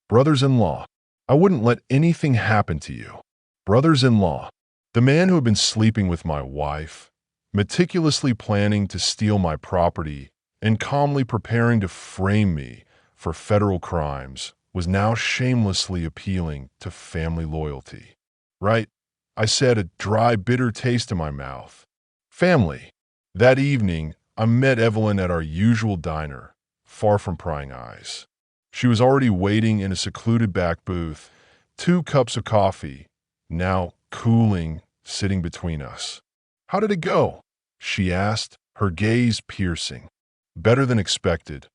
Brothers-in-law. I wouldn't let anything happen to you. Brothers-in-law. The man who had been sleeping with my wife, meticulously planning to steal my property and calmly preparing to frame me for federal crimes, was now shamelessly appealing to family loyalty. Right? I said, a dry, bitter taste in my mouth. Family. That evening, I met Evelyn at our usual diner, far from prying eyes. She was already waiting in a secluded back booth, 2 cups of coffee, now cooling, sitting between us. "How did it go?" she asked, her gaze piercing. "Better than expected,"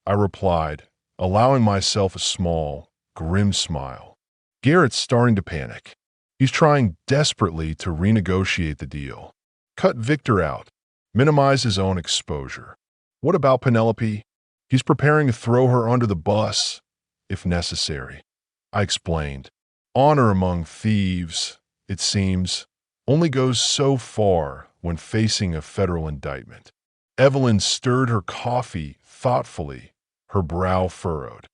I replied, allowing myself a small, grim smile. "Garrett's starting to panic. He's trying desperately to renegotiate the deal. Cut Victor out. Minimize his own exposure. What about Penelope? He's preparing to throw her under the bus, if necessary," I explained. Honor among thieves, it seems, only goes so far when facing a federal indictment. Evelyn stirred her coffee thoughtfully, her brow furrowed.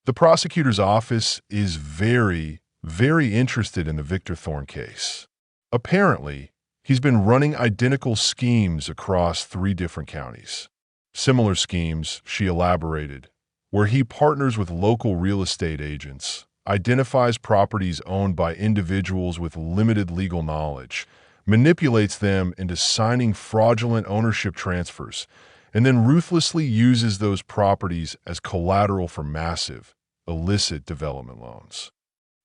"The prosecutor's office is very interested in the Victor Thorne case. Apparently, he's been running identical schemes across 3 different counties. Similar schemes," she elaborated, "where he partners with local real estate agents, identifies properties owned by individuals with limited legal knowledge, manipulates them into signing fraudulent ownership transfers, and then ruthlessly uses those properties as collateral for massive, illicit development loans."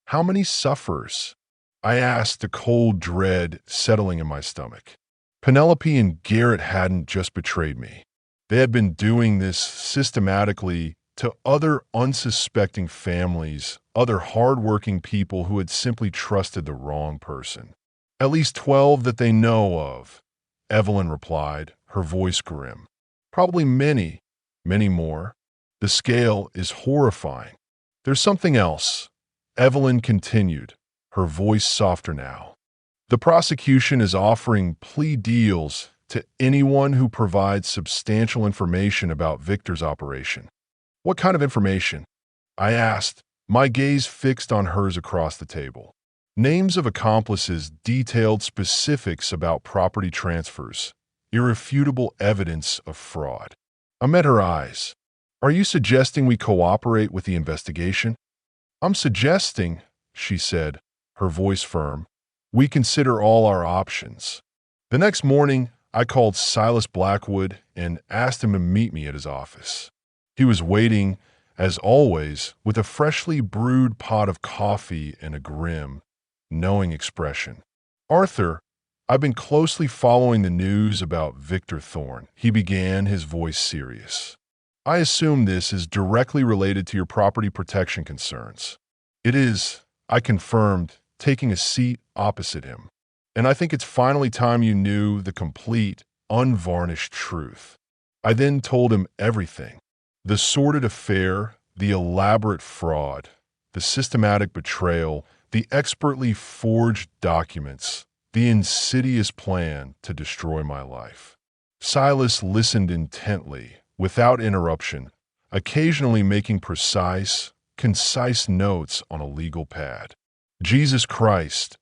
"How many sufferers?" I asked, a cold dread settling in my stomach. Penelope and Garrett hadn't just betrayed me. They had been doing this systematically to other unsuspecting families, other hardworking people who had simply trusted the wrong person. "At least 12 that they know of," Evelyn replied, her voice grim. "Probably many more. The scale is horrifying." "There's something else," Evelyn continued, her voice softer now. "The prosecution is offering plea deals to anyone who provides substantial information about Victor's operation." "What kind of information?" I asked, my gaze fixed on hers across the table. "Names of accomplices, detailed specifics about property transfers, irrefutable evidence of fraud." I met her eyes. "Are you suggesting we cooperate with the investigation?" "I'm suggesting," she said, her voice firm, "we consider all our options." The next morning, I called Silas Blackwood and asked him to meet me at his office. He was waiting, as always, with a freshly brewed pot of coffee and a grim, knowing expression. "Arthur, I've been closely following the news about Victor Thorne," he began, his voice serious. "I assume this is directly related to your property protection concerns." "It is," I confirmed, taking a seat opposite him. "And I think it's finally time you knew the complete, unvarnished truth." I then told him everything. The sordid affair, the elaborate fraud, the systematic betrayal, the expertly forged documents, the insidious plan to destroy my life. Silas listened intently, without interruption, occasionally making precise, concise notes on a legal pad. "Jesus Christ,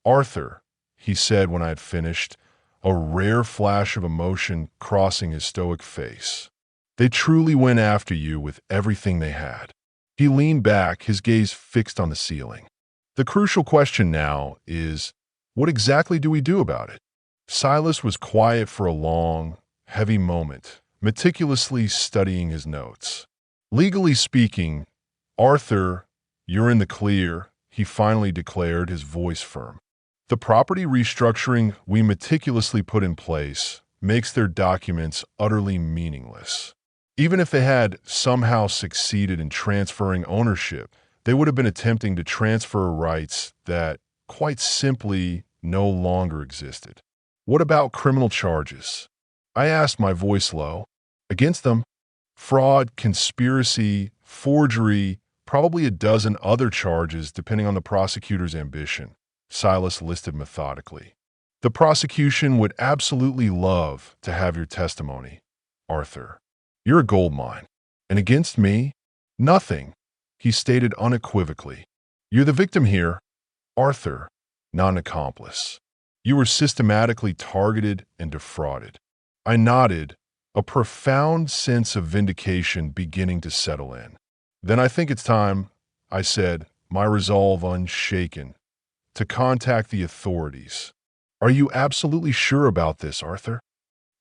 Arthur," he said when I had finished, a rare flash of emotion crossing his stoic face. "They truly went after you with everything they had." He leaned back, his gaze fixed on the ceiling. "The crucial question now is, what exactly do we do about it?" Silas was quiet for a long, heavy moment, meticulously studying his notes. "Legally speaking, Arthur, you're in the clear," he finally declared, his voice firm. "The property restructuring we meticulously put in place makes their documents utterly meaningless. Even if they had somehow succeeded in transferring ownership, they would have been attempting to transfer rights that, quite simply, no longer existed." "What about criminal charges?" I asked, my voice low. "Against them? Fraud, conspiracy, forgery, probably a dozen other charges depending on the prosecutor's ambition," Silas listed methodically. "The prosecution would absolutely love to have your testimony, Arthur. You're a gold mine. And against me? Nothing," he stated unequivocally. "You're the victim here, Arthur, not an accomplice. You were systematically targeted and defrauded." I nodded, a profound sense of vindication beginning to settle in. "Then I think it's time I said, my resolve unshaken, to contact the authorities. Are you absolutely sure about this, Arthur?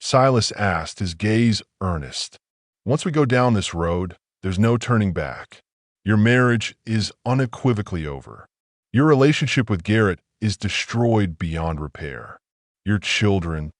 Silas asked, his gaze earnest. Once we go down this road, there's no turning back. Your marriage is unequivocally over. Your relationship with Garrett is destroyed beyond repair. Your children,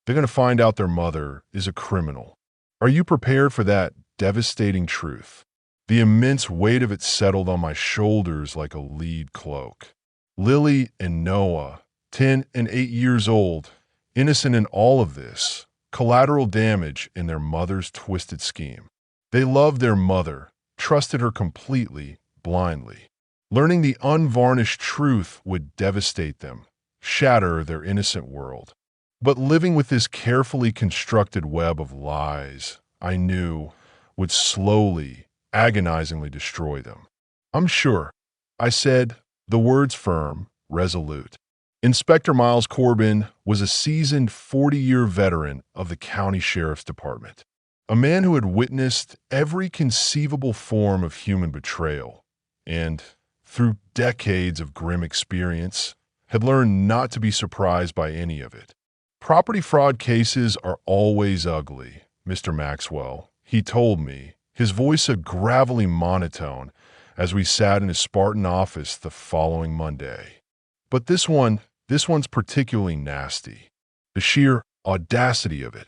they're going to find out their mother is a criminal. Are you prepared for that devastating truth? The immense weight of it settled on my shoulders like a lead cloak. Lily and Noah, 10 and 8 years old, innocent in all of this, collateral damage in their mother's twisted scheme. They loved their mother, trusted her completely, blindly. Learning the unvarnished truth would devastate them, shatter their innocent world. But living with this carefully constructed web of lies, I knew, would slowly, agonizingly destroy them. I'm sure, I said, the words firm, resolute. Inspector Miles Corbin was a seasoned 40-year veteran of the county sheriff's department, a man who had witnessed every conceivable form of human betrayal and, through decades of grim experience, had learned not to be surprised by any of it. Property fraud cases are always ugly, Mr. Maxwell, he told me, his voice a gravelly monotone as we sat in his Spartan office the following Monday. But this one's particularly nasty. The sheer audacity of it.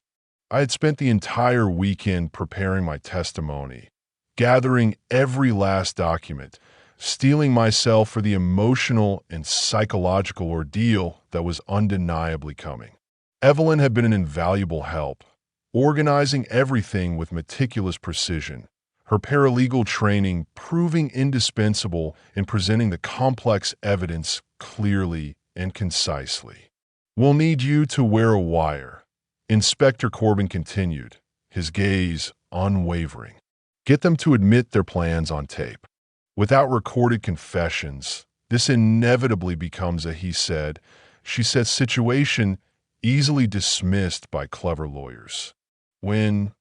I had spent the entire weekend preparing my testimony, gathering every last document, steeling myself for the emotional and psychological ordeal that was undeniably coming. Evelyn had been an invaluable help, organizing everything with meticulous precision, her paralegal training proving indispensable in presenting the complex evidence clearly and concisely. We'll need you to wear a wire, Inspector Corbin continued, his gaze unwavering. Get them to admit their plans on tape. Without recorded confessions, this inevitably becomes a he said, she said situation easily dismissed by clever lawyers. When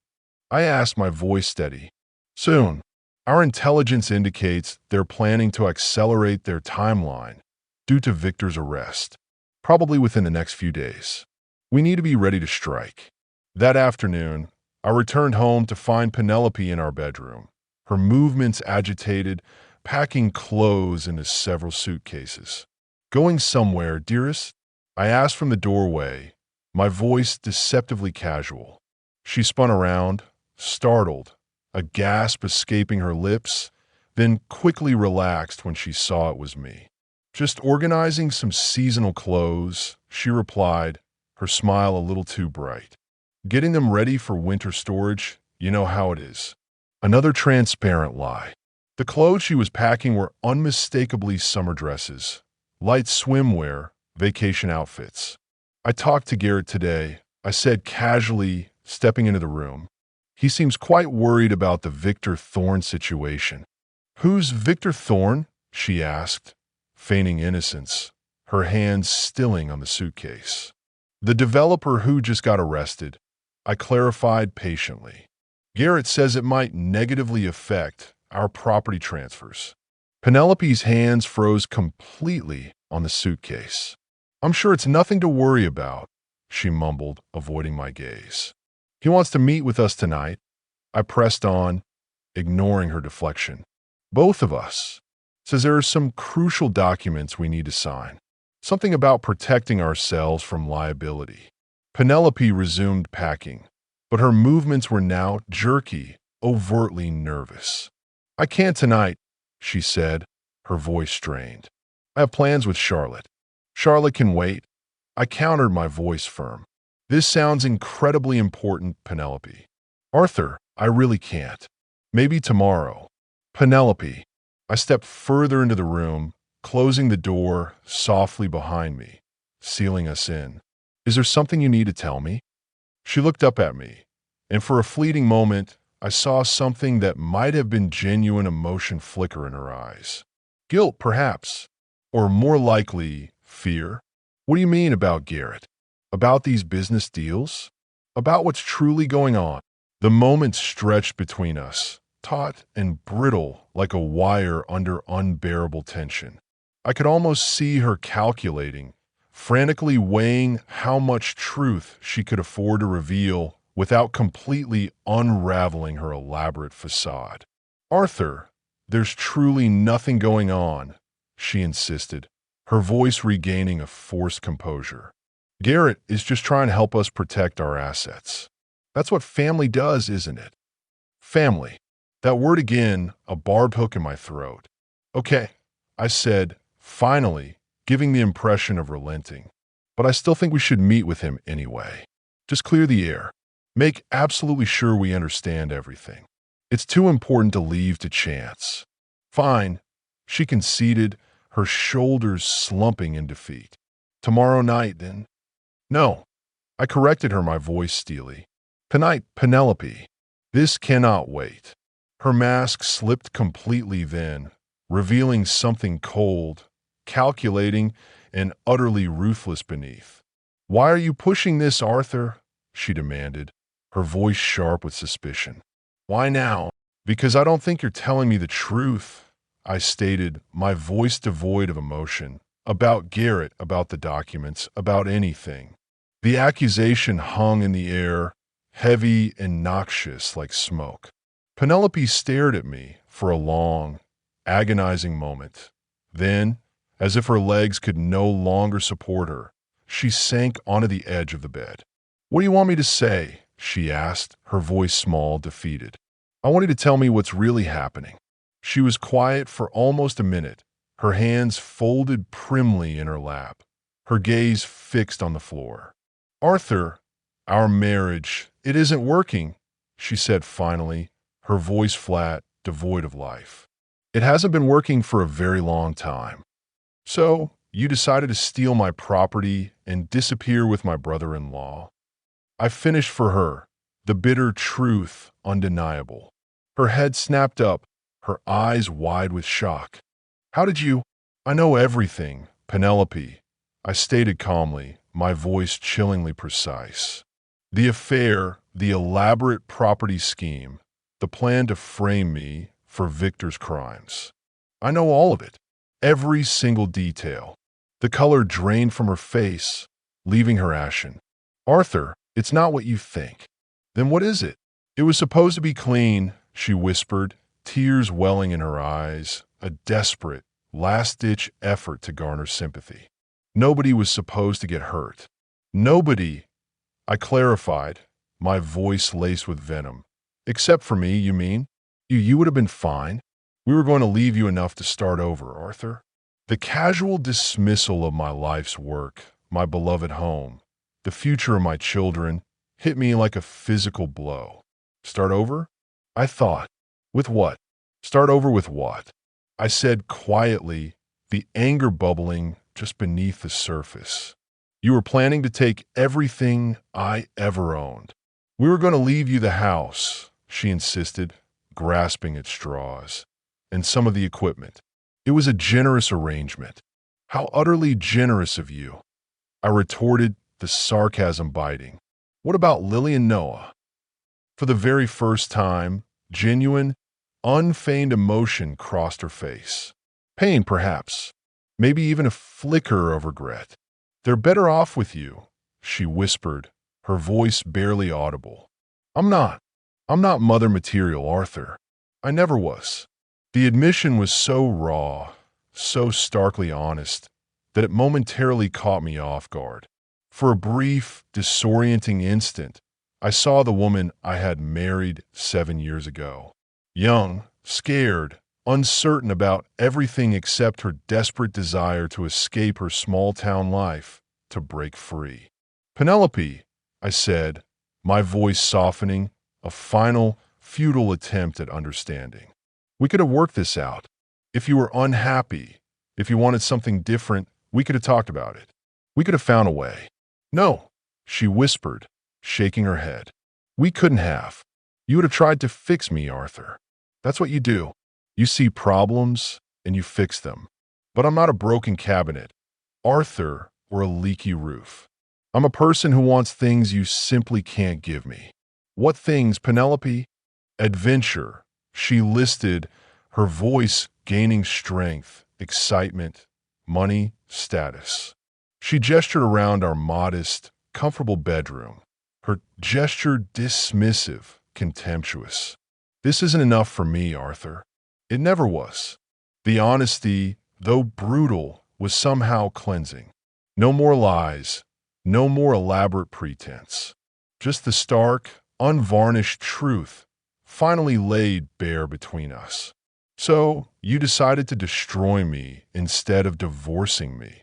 I asked, my voice steady, soon, our intelligence indicates they're planning to accelerate their timeline due to Victor's arrest, probably within the next few days. We need to be ready to strike. That afternoon, I returned home to find Penelope in our bedroom, her movements agitated, packing clothes into several suitcases. Going somewhere, dearest? I asked from the doorway, my voice deceptively casual. She spun around, startled, a gasp escaping her lips, then quickly relaxed when she saw it was me. Just organizing some seasonal clothes, she replied, her smile a little too bright. Getting them ready for winter storage, you know how it is. Another transparent lie. The clothes she was packing were unmistakably summer dresses, light swimwear, vacation outfits. I talked to Garrett today, I said casually, stepping into the room. He seems quite worried about the Victor Thorne situation. Who's Victor Thorne? She asked, feigning innocence, her hands stilling on the suitcase. The developer who just got arrested, I clarified patiently. Garrett says it might negatively affect our property transfers. Penelope's hands froze completely on the suitcase. I'm sure it's nothing to worry about, she mumbled, avoiding my gaze. He wants to meet with us tonight. I pressed on, ignoring her deflection. Both of us. Says there are some crucial documents we need to sign. Something about protecting ourselves from liability. Penelope resumed packing, but her movements were now jerky, overtly nervous. I can't tonight, she said, her voice strained. I have plans with Charlotte. Charlotte can wait. I countered, my voice firm. This sounds incredibly important, Penelope. Arthur, I really can't. Maybe tomorrow. Penelope. I stepped further into the room, closing the door softly behind me, sealing us in. Is there something you need to tell me? She looked up at me, and for a fleeting moment, I saw something that might have been genuine emotion flicker in her eyes. Guilt, perhaps, or more likely, fear. What do you mean about Garrett? About these business deals? About what's truly going on? The moment stretched between us, taut and brittle like a wire under unbearable tension. I could almost see her calculating, frantically weighing how much truth she could afford to reveal without completely unraveling her elaborate facade. "Arthur, there's truly nothing going on," she insisted, her voice regaining a forced composure. "Garrett is just trying to help us protect our assets. That's what family does, isn't it?" Family. That word again, a barbed hook in my throat. "Okay," I said, finally, giving the impression of relenting. "But I still think we should meet with him anyway. Just clear the air. Make absolutely sure we understand everything. It's too important to leave to chance." "Fine," she conceded, her shoulders slumping in defeat. "Tomorrow night, then?" "No," I corrected her, my voice steely. "Tonight, Penelope. This cannot wait." Her mask slipped completely then, revealing something cold, calculating, and utterly ruthless beneath. "Why are you pushing this, Arthur?" she demanded, her voice sharp with suspicion. "Why now?" "Because I don't think you're telling me the truth," I stated, my voice devoid of emotion. "About Garrett, about the documents, about anything." The accusation hung in the air, heavy and noxious like smoke. Penelope stared at me for a long, agonizing moment. Then, as if her legs could no longer support her, she sank onto the edge of the bed. "What do you want me to say?" she asked, her voice small, defeated. "I want you to tell me what's really happening." She was quiet for almost a minute, her hands folded primly in her lap, her gaze fixed on the floor. "Arthur, our marriage, it isn't working," she said finally, her voice flat, devoid of life. "It hasn't been working for a very long time. So, you decided to steal my property and disappear with my brother-in-law." I finished for her, the bitter truth undeniable. Her head snapped up, her eyes wide with shock. "How did you—" "I know everything, Penelope," I stated calmly, my voice chillingly precise. "The affair, the elaborate property scheme, the plan to frame me for Victor's crimes. I know all of it, every single detail." The color drained from her face, leaving her ashen. "Arthur, it's not what you think." "Then what is it?" "It was supposed to be clean," she whispered, tears welling in her eyes, a desperate, last-ditch effort to garner sympathy. "Nobody was supposed to get hurt." "Nobody," I clarified, my voice laced with venom. "Except for me, you mean? You would have been fine. We were going to leave you enough to start over, Arthur." The casual dismissal of my life's work, my beloved home, the future of my children, hit me like a physical blow. "Start over?" I thought. "With what?" "Start over with what?" I said quietly, the anger bubbling just beneath the surface. "You were planning to take everything I ever owned." "We were going to leave you the house," she insisted, grasping at straws, "and some of the equipment. It was a generous arrangement." "How utterly generous of you," I retorted, the sarcasm biting. "What about Lily and Noah?" For the very first time, genuine, unfeigned emotion crossed her face. Pain, perhaps. Maybe even a flicker of regret. "They're better off with you," she whispered, her voice barely audible. I'm not mother material, Arthur. I never was." The admission was so raw, so starkly honest, that it momentarily caught me off guard. For a brief, disorienting instant, I saw the woman I had married 7 years ago. Young, scared, uncertain about everything except her desperate desire to escape her small-town life, to break free. "Penelope," I said, my voice softening, a final, futile attempt at understanding. "We could have worked this out. If you were unhappy, if you wanted something different, we could have talked about it. We could have found a way." "No," she whispered, shaking her head. "We couldn't have. You would have tried to fix me, Arthur. That's what you do. You see problems, and you fix them. But I'm not a broken cabinet, Arthur, or a leaky roof. I'm a person who wants things you simply can't give me." "What things, Penelope?" "Adventure, She listed, her voice gaining strength, excitement, money, status. She gestured around our modest, comfortable bedroom, her gesture dismissive, contemptuous. This isn't enough for me, Arthur. It never was. The honesty, though brutal, was somehow cleansing. No more lies, no more elaborate pretense. Just the stark, unvarnished truth, finally laid bare between us. So, you decided to destroy me instead of divorcing me.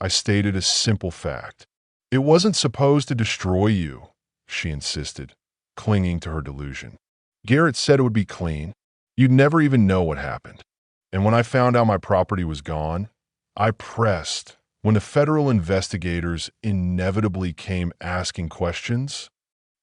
I stated a simple fact. It wasn't supposed to destroy you, she insisted, clinging to her delusion. Garrett said it would be clean. You'd never even know what happened. And when I found out my property was gone, I pressed. When the federal investigators inevitably came asking questions,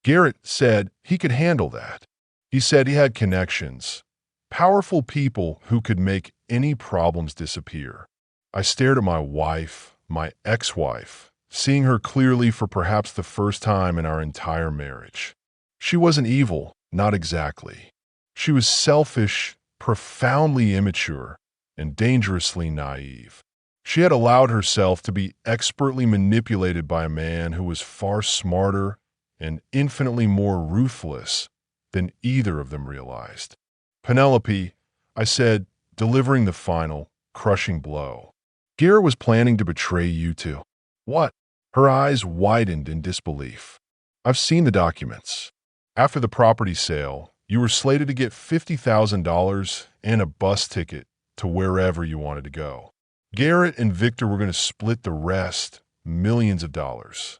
Garrett said he could handle that. He said he had connections, powerful people who could make any problems disappear. I stared at my wife, my ex-wife, seeing her clearly for perhaps the first time in our entire marriage. She wasn't evil, not exactly. She was selfish, profoundly immature, and dangerously naive. She had allowed herself to be expertly manipulated by a man who was far smarter and infinitely more ruthless than either of them realized. Penelope, I said, delivering the final, crushing blow. Garrett was planning to betray you too. What? Her eyes widened in disbelief. I've seen the documents. After the property sale, you were slated to get $50,000 and a bus ticket to wherever you wanted to go. Garrett and Victor were going to split the rest, millions of dollars.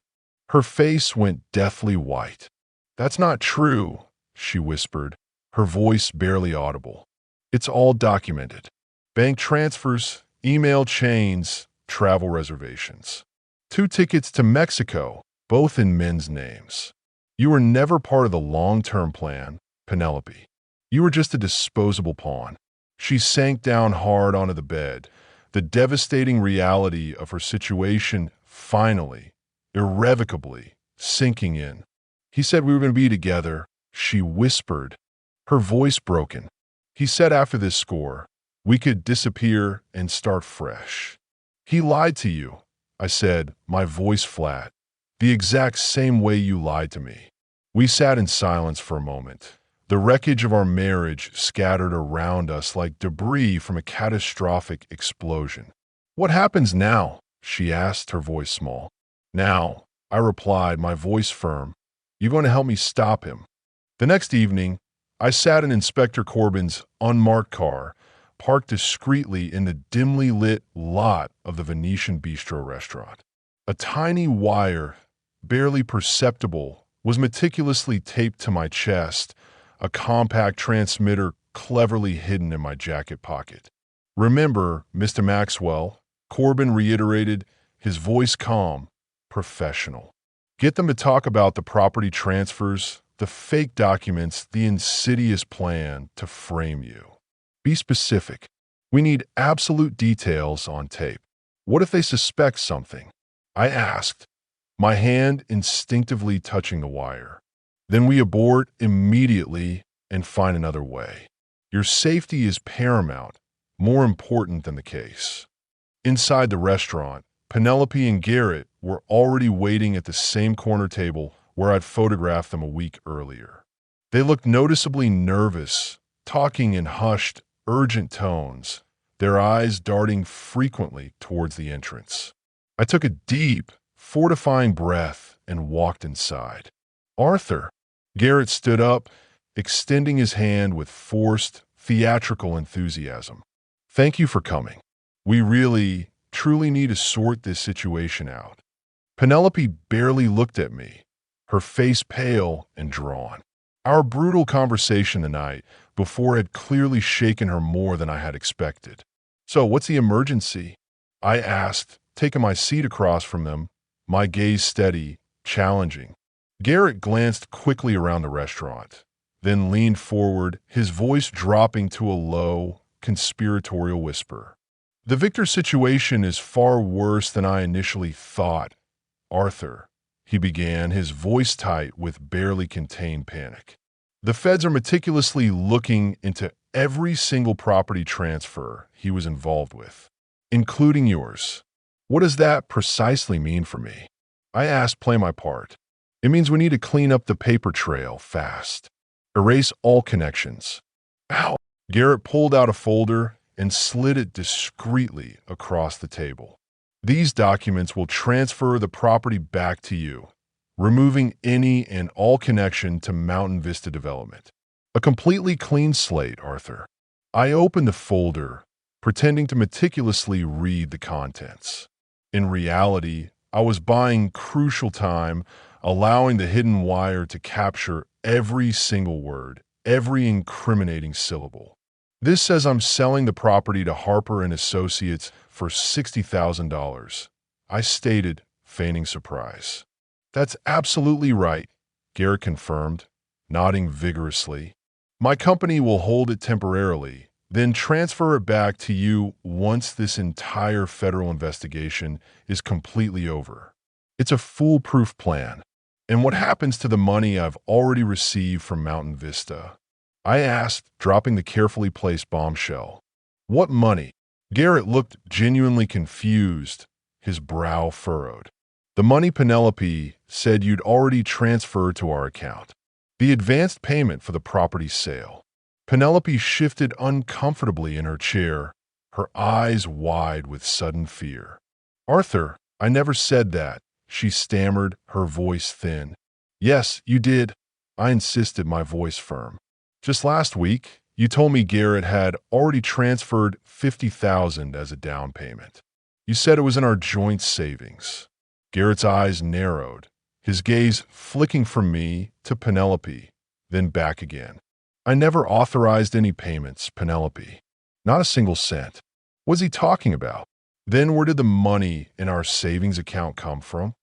Her face went deathly white. That's not true, she whispered, her voice barely audible. It's all documented. Bank transfers, email chains, travel reservations. 2 tickets to Mexico, both in men's names. You were never part of the long-term plan, Penelope. You were just a disposable pawn. She sank down hard onto the bed, the devastating reality of her situation finally, irrevocably, sinking in. He said we were going to be together, she whispered, her voice broken. He said after this score, we could disappear and start fresh. He lied to you, I said, my voice flat, the exact same way you lied to me. We sat in silence for a moment. The wreckage of our marriage scattered around us like debris from a catastrophic explosion. What happens now? She asked, her voice small. Now, I replied, my voice firm. You're going to help me stop him. The next evening, I sat in Inspector Corbin's unmarked car, parked discreetly in the dimly lit lot of the Venetian Bistro restaurant. A tiny wire, barely perceptible, was meticulously taped to my chest, a compact transmitter cleverly hidden in my jacket pocket. Remember, Mr. Maxwell, Corbin reiterated, his voice calm, professional. Get them to talk about the property transfers, the fake documents, the insidious plan to frame you. Be specific. We need absolute details on tape. What if they suspect something? I asked, my hand instinctively touching the wire. Then we abort immediately and find another way. Your safety is paramount, more important than the case. Inside the restaurant, Penelope and Garrett were already waiting at the same corner table where I'd photographed them a week earlier. They looked noticeably nervous, talking in hushed, urgent tones, their eyes darting frequently towards the entrance. I took a deep, fortifying breath and walked inside. Arthur. Garrett stood up, extending his hand with forced, theatrical enthusiasm. Thank you for coming. We really, truly need to sort this situation out. Penelope barely looked at me, her face pale and drawn. Our brutal conversation the night before had clearly shaken her more than I had expected. So, what's the emergency? I asked, taking my seat across from them, my gaze steady, challenging. Garrett glanced quickly around the restaurant, then leaned forward, his voice dropping to a low, conspiratorial whisper. The Victor situation is far worse than I initially thought. Arthur, he began, his voice tight with barely contained panic. The feds are meticulously looking into every single property transfer he was involved with, including yours. What does that precisely mean for me? I asked, play my part. It means we need to clean up the paper trail fast. Erase all connections. Ow! Garrett pulled out a folder and slid it discreetly across the table. These documents will transfer the property back to you, removing any and all connection to Mountain Vista Development. A completely clean slate, Arthur. I opened the folder, pretending to meticulously read the contents. In reality, I was buying crucial time, allowing the hidden wire to capture every single word, every incriminating syllable. This says I'm selling the property to Harper and Associates for $60,000. I stated, feigning surprise. That's absolutely right, Garrett confirmed, nodding vigorously. My company will hold it temporarily, then transfer it back to you once this entire federal investigation is completely over. It's a foolproof plan. And what happens to the money I've already received from Mountain Vista? I asked, dropping the carefully placed bombshell. What money? Garrett looked genuinely confused, his brow furrowed. The money Penelope said you'd already transferred to our account. The advanced payment for the property sale. Penelope shifted uncomfortably in her chair, her eyes wide with sudden fear. Arthur, I never said that, she stammered, her voice thin. Yes, you did, I insisted, my voice firm. Just last week, you told me Garrett had already transferred $50,000 as a down payment. You said it was in our joint savings. Garrett's eyes narrowed, his gaze flicking from me to Penelope, then back again. I never authorized any payments, Penelope. Not a single cent. What's he talking about? Then where did the money in our savings account come from?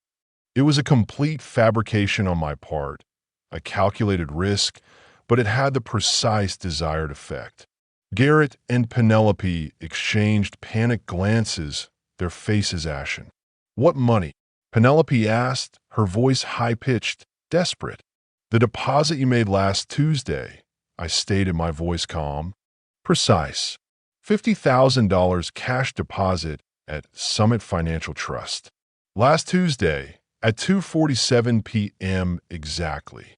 It was a complete fabrication on my part, a calculated risk, but it had the precise desired effect. Garrett and Penelope exchanged panicked glances, their faces ashen. What money? Penelope asked, her voice high-pitched, desperate. The deposit you made last Tuesday, I stated, my voice calm. Precise. $50,000 cash deposit at Summit Financial Trust. Last Tuesday, at 2:47 p.m. exactly.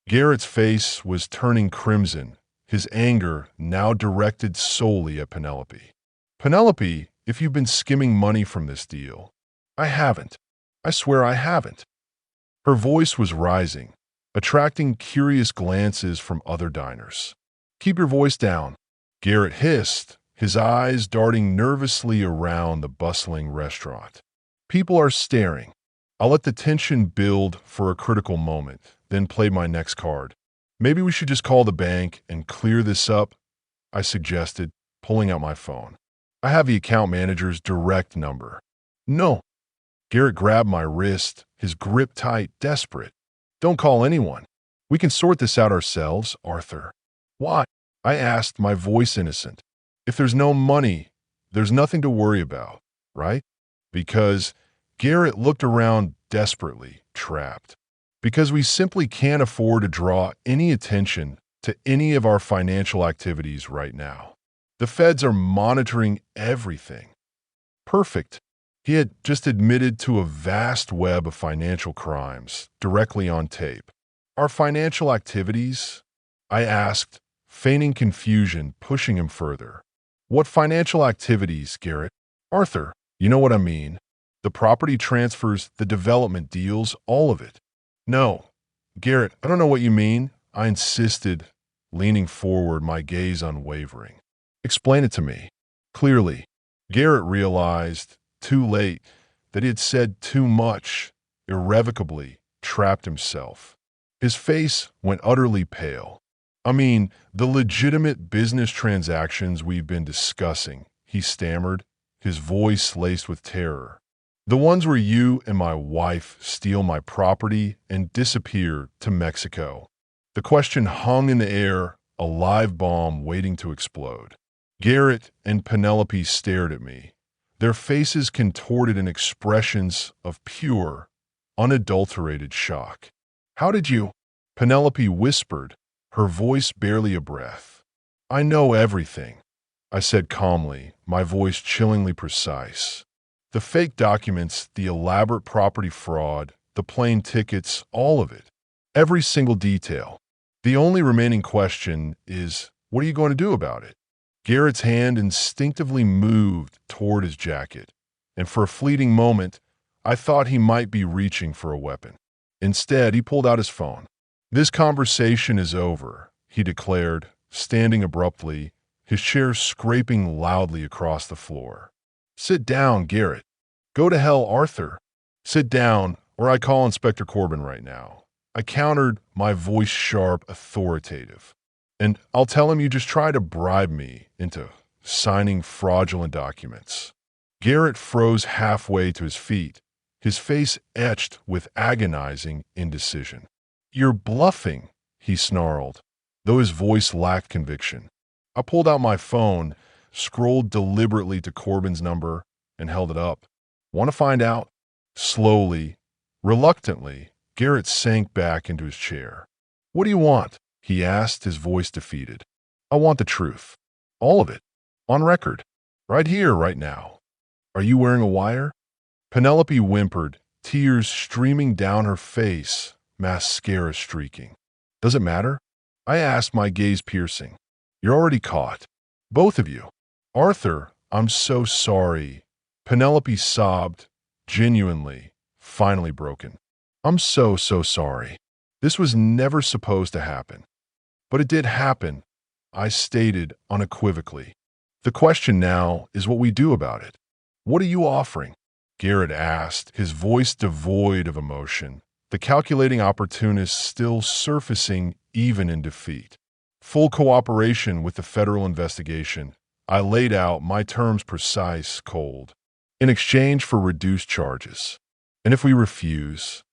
Garrett's face was turning crimson, his anger now directed solely at Penelope. Penelope, if you've been skimming money from this deal. I haven't. I swear I haven't. Her voice was rising, attracting curious glances from other diners. Keep your voice down, Garrett hissed, his eyes darting nervously around the bustling restaurant. People are staring. I'll let the tension build for a critical moment, then play my next card. Maybe we should just call the bank and clear this up, I suggested, pulling out my phone. I have the account manager's direct number. No. Garrett grabbed my wrist, his grip tight, desperate. Don't call anyone. We can sort this out ourselves, Arthur. Why? I asked, my voice innocent. If there's no money, there's nothing to worry about, right? Because Garrett looked around desperately, trapped. Because we simply can't afford to draw any attention to any of our financial activities right now. The feds are monitoring everything. Perfect. He had just admitted to a vast web of financial crimes directly on tape. Our financial activities? I asked, feigning confusion, pushing him further. What financial activities, Garrett? Arthur, you know what I mean. The property transfers, the development deals, all of it. No, Garrett, I don't know what you mean, I insisted, leaning forward, my gaze unwavering. Explain it to me. Clearly, Garrett realized, too late, that he had said too much, irrevocably trapped himself. His face went utterly pale. I mean, the legitimate business transactions we've been discussing, he stammered, his voice laced with terror. The ones where you and my wife steal my property and disappear to Mexico. The question hung in the air, a live bomb waiting to explode. Garrett and Penelope stared at me, their faces contorted in expressions of pure, unadulterated shock. How did you? Penelope whispered, her voice barely a breath. "I know everything," I said calmly, my voice chillingly precise. "The fake documents, the elaborate property fraud, the plane tickets, all of it. Every single detail. The only remaining question is, what are you going to do about it?" Garrett's hand instinctively moved toward his jacket, and for a fleeting moment, I thought he might be reaching for a weapon. Instead, he pulled out his phone. "This conversation is over," he declared, standing abruptly, his chair scraping loudly across the floor. "Sit down, Garrett." "Go to hell, Arthur." "Sit down, or I call Inspector Corbin right now," I countered, my voice sharp, authoritative. "And I'll tell him you just tried to bribe me into signing fraudulent documents." Garrett froze halfway to his feet, his face etched with agonizing indecision. "You're bluffing," he snarled, though his voice lacked conviction. I pulled out my phone, scrolled deliberately to Corbin's number, and held it up. "Want to find out?" Slowly, reluctantly, Garrett sank back into his chair. "What do you want?" he asked, his voice defeated. "I want the truth. All of it. On record. Right here, right now." "Are you wearing a wire?" Penelope whimpered, tears streaming down her face, mascara streaking. "Does it matter?" I asked, my gaze piercing. "You're already caught. Both of you." "Arthur, I'm so sorry." Penelope sobbed, genuinely, finally broken. "I'm so sorry. This was never supposed to happen." "But it did happen," I stated unequivocally. "The question now is what we do about it." "What are you offering?" Garrett asked, his voice devoid of emotion, the calculating opportunist still surfacing even in defeat. "Full cooperation with the federal investigation." I laid out, my terms precise, cold. "In exchange for reduced charges. And if we refuse,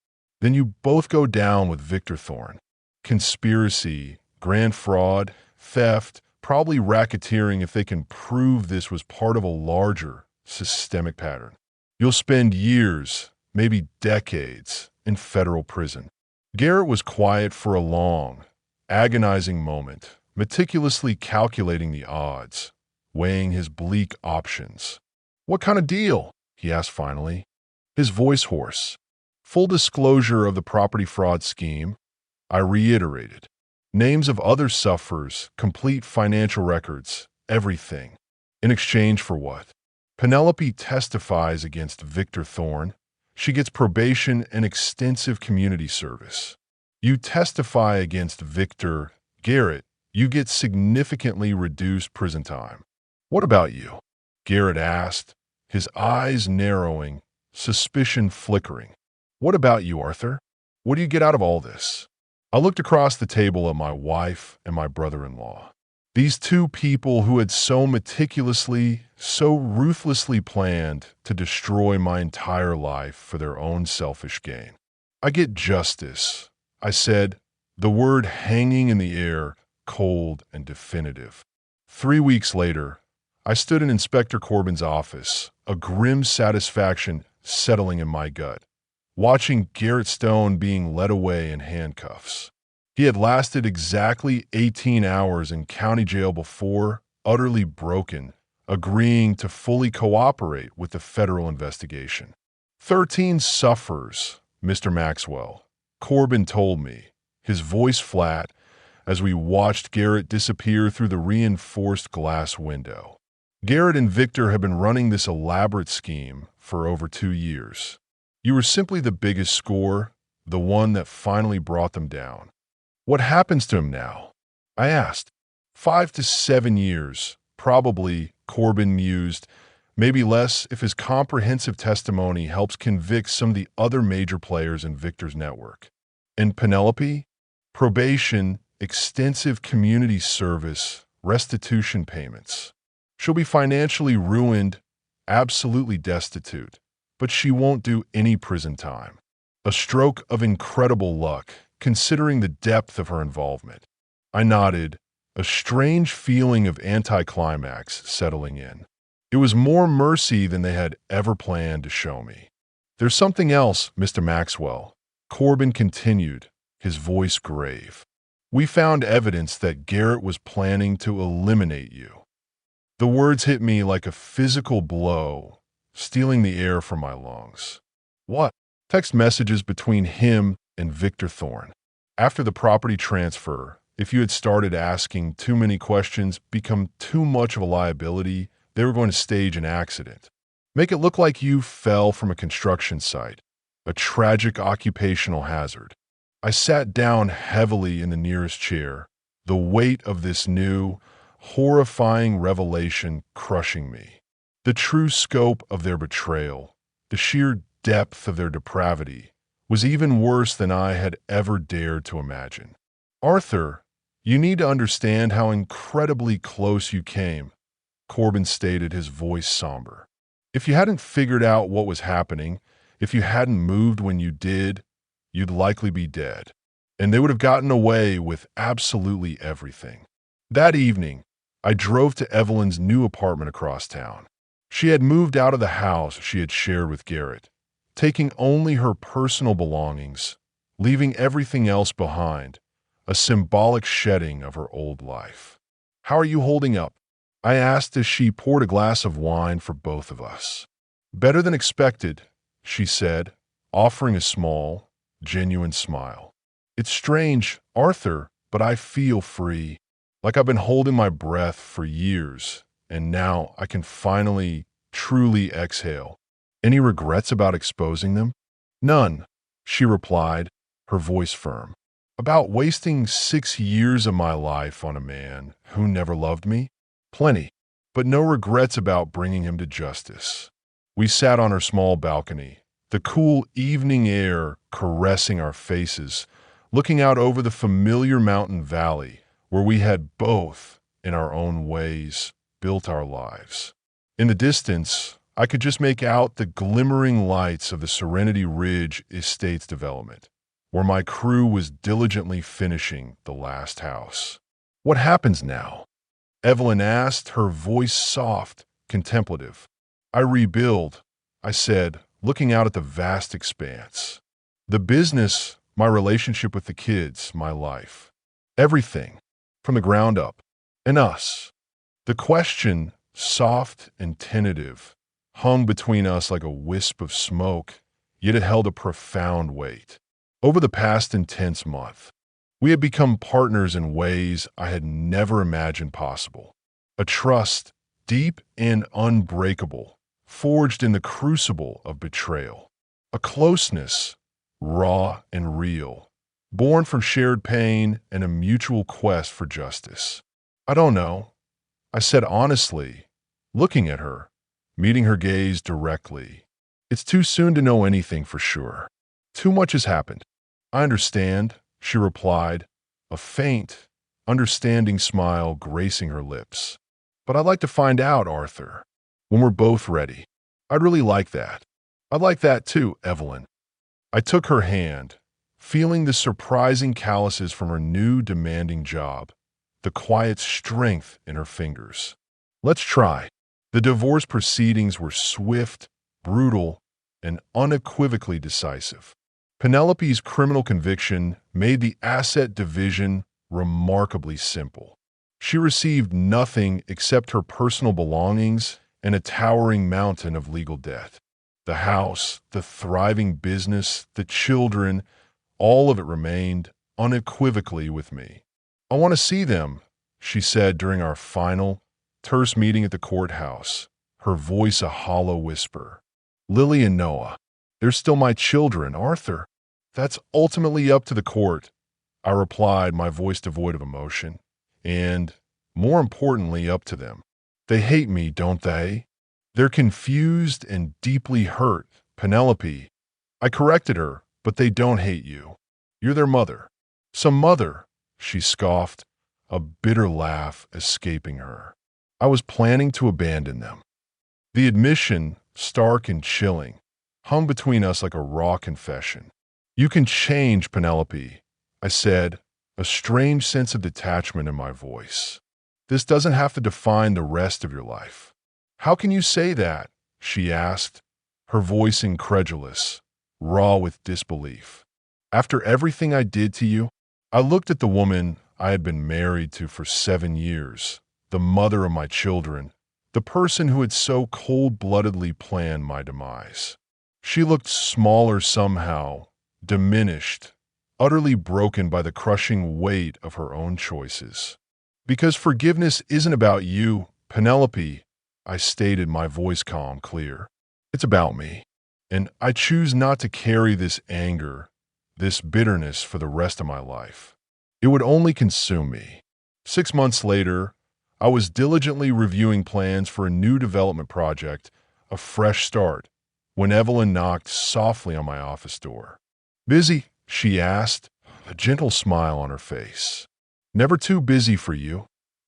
then you both go down with Victor Thorne. Conspiracy, grand fraud, theft, probably racketeering if they can prove this was part of a larger, systemic pattern. You'll spend years, maybe decades, in federal prison." Garrett was quiet for a long, agonizing moment, meticulously calculating the odds, weighing his bleak options. "What kind of deal?" he asked finally, his voice hoarse. "Full disclosure of the property fraud scheme," I reiterated. "Names of other sufferers, complete financial records, everything." "In exchange for what?" "Penelope testifies against Victor Thorne. She gets probation and extensive community service. You testify against Victor, Garrett, you get significantly reduced prison time." "What about you?" Garrett asked, his eyes narrowing, suspicion flickering. "What about you, Arthur? What do you get out of all this?" I looked across the table at my wife and my brother-in-law. These two people who had so meticulously, so ruthlessly planned to destroy my entire life for their own selfish gain. "I get justice," I said, the word hanging in the air, cold and definitive. 3 weeks later, I stood in Inspector Corbin's office, a grim satisfaction settling in my gut, watching Garrett Stone being led away in handcuffs. He had lasted exactly 18 hours in county jail before, utterly broken, agreeing to fully cooperate with the federal investigation. 13 sufferers, Mr. Maxwell, Corbin told me, his voice flat, as we watched Garrett disappear through the reinforced glass window. Garrett and Victor had been running this elaborate scheme for over 2 years. You were simply the biggest score, the one that finally brought them down. "What happens to him now?" I asked. 5 to 7 years, probably, Corbin mused, maybe less if his comprehensive testimony helps convict some of the other major players in Victor's network. "And Penelope?" "Probation, extensive community service, restitution payments. She'll be financially ruined, absolutely destitute, but she won't do any prison time. A stroke of incredible luck, considering the depth of her involvement." I nodded, a strange feeling of anticlimax settling in. It was more mercy than they had ever planned to show me. "There's something else, Mr. Maxwell," Corbin continued, his voice grave. We found evidence that Garrett was planning to eliminate you. The words hit me like a physical blow, stealing the air from my lungs. What? Text messages between him and Victor Thorne. After the property transfer, if you had started asking too many questions, become too much of a liability, they were going to stage an accident. Make it look like you fell from a construction site, a tragic occupational hazard. I sat down heavily in the nearest chair, the weight of this new, horrifying revelation crushing me. The true scope of their betrayal, the sheer depth of their depravity, was even worse than I had ever dared to imagine. Arthur, you need to understand how incredibly close you came, Corbin stated, his voice somber. If you hadn't figured out what was happening, if you hadn't moved when you did, you'd likely be dead. And they would have gotten away with absolutely everything. That evening, I drove to Evelyn's new apartment across town. She had moved out of the house she had shared with Garrett, taking only her personal belongings, leaving everything else behind, a symbolic shedding of her old life. "How are you holding up?" I asked as she poured a glass of wine for both of us. "Better than expected," she said, offering a small, genuine smile. "It's strange, Arthur, but I feel free, like I've been holding my breath for years, and now I can finally, truly exhale. Any regrets about exposing them?" "None," she replied, her voice firm. "About wasting 6 years of my life on a man who never loved me? Plenty, but no regrets about bringing him to justice." We sat on her small balcony, the cool evening air caressing our faces, looking out over the familiar mountain valley where we had both, in our own ways, built our lives. In the distance, I could just make out the glimmering lights of the Serenity Ridge Estates development, where my crew was diligently finishing the last house. "What happens now?" Evelyn asked, her voice soft, contemplative. "I rebuild," I said, looking out at the vast expanse. "The business, my relationship with the kids, my life. Everything, from the ground up. And us." The question, soft and tentative, hung between us like a wisp of smoke, yet it held a profound weight. Over the past intense month, we had become partners in ways I had never imagined possible. A trust, deep and unbreakable, forged in the crucible of betrayal. A closeness, raw and real, born from shared pain and a mutual quest for justice. "I don't know," I said honestly, looking at her, meeting her gaze directly. "It's too soon to know anything for sure. Too much has happened." "I understand," she replied, a faint, understanding smile gracing her lips. "But I'd like to find out, Arthur, when we're both ready. I'd really like that." "I'd like that too, Evelyn." I took her hand, feeling the surprising calluses from her new demanding job, the quiet strength in her fingers. "Let's try." The divorce proceedings were swift, brutal, and unequivocally decisive. Penelope's criminal conviction made the asset division remarkably simple. She received nothing except her personal belongings and a towering mountain of legal debt. The house, the thriving business, the children, all of it remained unequivocally with me. "I want to see them," she said during our final, terse meeting at the courthouse, her voice a hollow whisper. "Lily and Noah, they're still my children, Arthur." "That's ultimately up to the court," I replied, my voice devoid of emotion. "And, more importantly, up to them. They hate me, don't they? They're confused and deeply hurt, Penelope." I corrected her, "But they don't hate you. You're their mother." "Some mother," she scoffed, a bitter laugh escaping her. "I was planning to abandon them." The admission, stark and chilling, hung between us like a raw confession. "You can change, Penelope," I said, a strange sense of detachment in my voice. "This doesn't have to define the rest of your life." "How can you say that?" she asked, her voice incredulous, raw with disbelief. "After everything I did to you?" I looked at the woman I had been married to for 7 years, the mother of my children, the person who had so cold-bloodedly planned my demise. She looked smaller somehow, diminished, utterly broken by the crushing weight of her own choices. Because forgiveness isn't about you, Penelope, I stated, my voice calm, clear. It's about me. And I choose not to carry this anger, this bitterness for the rest of my life. It would only consume me. 6 months later, I was diligently reviewing plans for a new development project, a fresh start, when Evelyn knocked softly on my office door. "Busy?" she asked, a gentle smile on her face. "Never too busy for you,"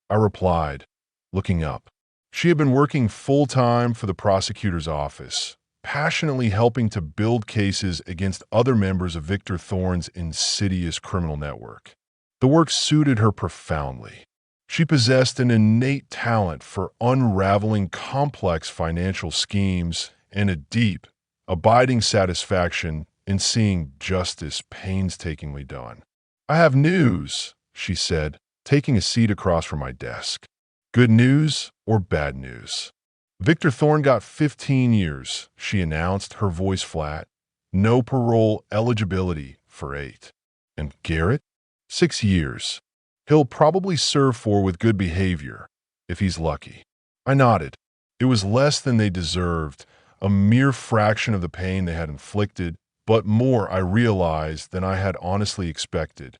I replied, looking up. She had been working full-time for the prosecutor's office, passionately helping to build cases against other members of Victor Thorne's insidious criminal network. The work suited her profoundly. She possessed an innate talent for unraveling complex financial schemes and a deep, abiding satisfaction in seeing justice painstakingly done. "I have news," she said, taking a seat across from my desk. "Good news or bad news?" "Victor Thorne got 15 years, she announced, her voice flat. "No parole eligibility for 8. "And Garrett?" "6 years. He'll probably serve 4 with good behavior, if he's lucky." I nodded. It was less than they deserved, a mere fraction of the pain they had inflicted, but more, I realized, than I had honestly expected.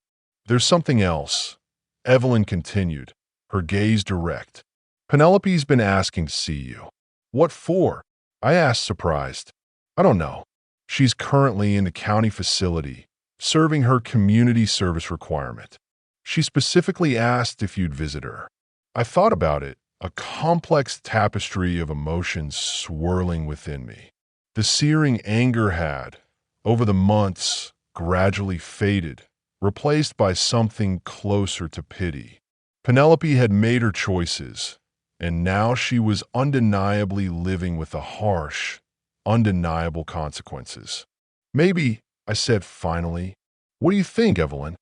"There's something else," Evelyn continued, her gaze direct. "Penelope's been asking to see you." "What for?" I asked, surprised. "I don't know. She's currently in the county facility, serving her community service requirement. She specifically asked if you'd visit her." I thought about it, a complex tapestry of emotions swirling within me. The searing anger had, over the months, gradually faded, replaced by something closer to pity. Penelope had made her choices, and now she was undeniably living with the harsh, undeniable consequences. "Maybe," I said finally. "What do you think, Evelyn?"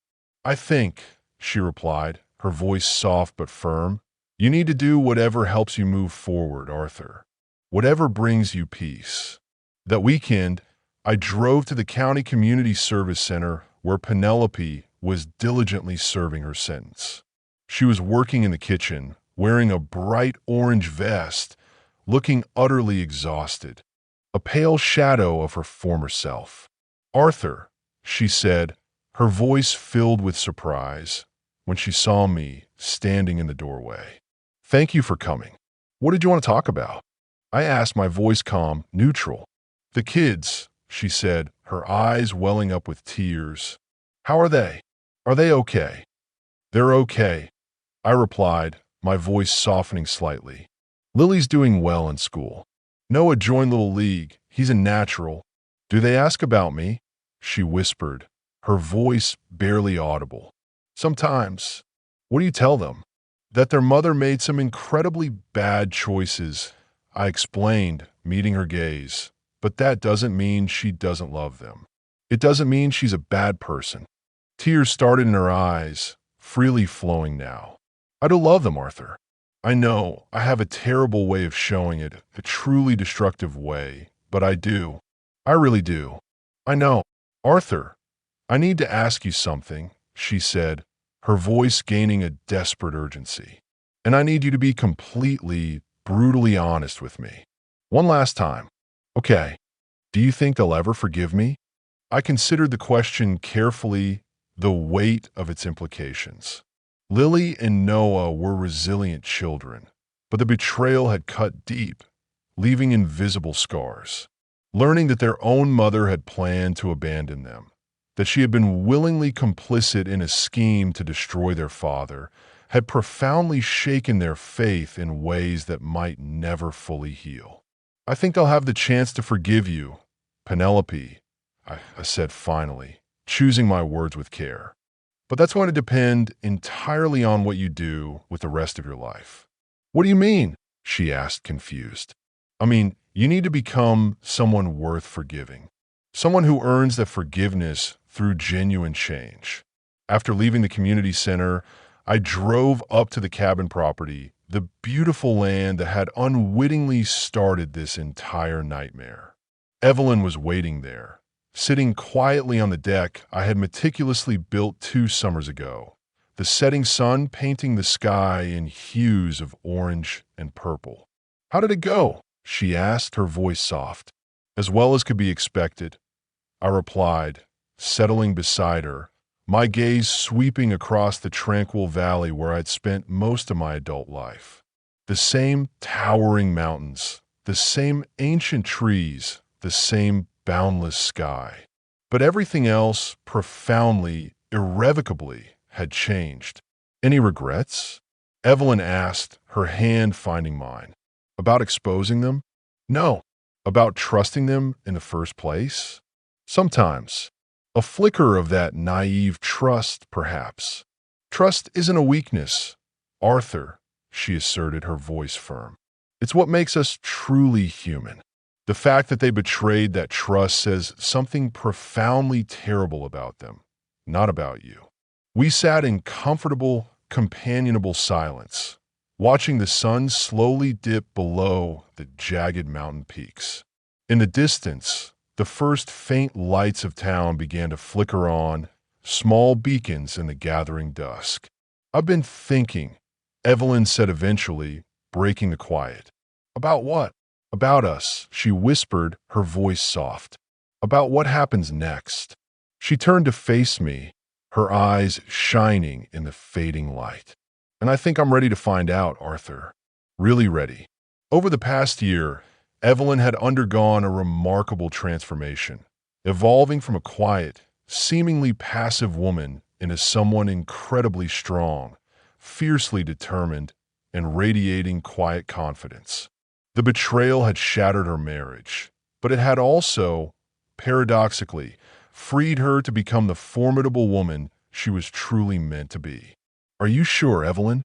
"I think," she replied, her voice soft but firm, "you need to do whatever helps you move forward, Arthur. Whatever brings you peace." That weekend, I drove to the County Community Service Center where Penelope was diligently serving her sentence. She was working in the kitchen, wearing a bright orange vest, looking utterly exhausted, a pale shadow of her former self. "Arthur," she said, her voice filled with surprise, when she saw me standing in the doorway. "Thank you for coming. What did you want to talk about?" I asked, my voice calm, neutral. "The kids," she said, her eyes welling up with tears. "How are they? Are they okay?" "They're okay," I replied, my voice softening slightly. "Lily's doing well in school. Noah joined Little League. He's a natural." "Do they ask about me?" she whispered, her voice barely audible. "Sometimes." "What do you tell them?" "That their mother made some incredibly bad choices," I explained, meeting her gaze. "But that doesn't mean she doesn't love them. It doesn't mean she's a bad person." Tears started in her eyes, freely flowing now. "I do love them, Arthur. I know I have a terrible way of showing it, a truly destructive way, but I do. I really do. I know." "Arthur, I need to ask you something," she said, her voice gaining a desperate urgency. "And I need you to be completely, brutally honest with me. One last time. Okay, do you think they'll ever forgive me?" I considered the question carefully, the weight of its implications. Lily and Noah were resilient children, but the betrayal had cut deep, leaving invisible scars. Learning that their own mother had planned to abandon them, that she had been willingly complicit in a scheme to destroy their father, had profoundly shaken their faith in ways that might never fully heal. "I think they'll have the chance to forgive you, Penelope," I said finally, choosing my words with care. "But that's going to depend entirely on what you do with the rest of your life." "What do you mean?" she asked, confused. "I mean, you need to become someone worth forgiving. Someone who earns that forgiveness through genuine change. After leaving the community center, I drove up to the cabin property, the beautiful land that had unwittingly started this entire nightmare. Evelyn was waiting there, sitting quietly on the deck I had meticulously built 2 summers ago, the setting sun painting the sky in hues of orange and purple. "How did it go?" she asked, her voice soft. "As well as could be expected," I replied, settling beside her, my gaze sweeping across the tranquil valley where I'd spent most of my adult life. The same towering mountains, the same ancient trees, the same boundless sky. But everything else profoundly, irrevocably had changed. "Any regrets?" Evelyn asked, her hand finding mine. "About exposing them?" "No." "About trusting them in the first place?" "Sometimes. A flicker of that naive trust, perhaps." "Trust isn't a weakness, Arthur," she asserted, her voice firm. "It's what makes us truly human. The fact that they betrayed that trust says something profoundly terrible about them, not about you." We sat in comfortable, companionable silence, watching the sun slowly dip below the jagged mountain peaks. In the distance, the first faint lights of town began to flicker on, small beacons in the gathering dusk. "I've been thinking," Evelyn said eventually, breaking the quiet. "About what?" "About us," she whispered, her voice soft. "About what happens next." She turned to face me, her eyes shining in the fading light. "And I think I'm ready to find out, Arthur. Really ready." Over the past year, Evelyn had undergone a remarkable transformation, evolving from a quiet, seemingly passive woman into someone incredibly strong, fiercely determined, and radiating quiet confidence. The betrayal had shattered her marriage, but it had also, paradoxically, freed her to become the formidable woman she was truly meant to be. "Are you sure, Evelyn?"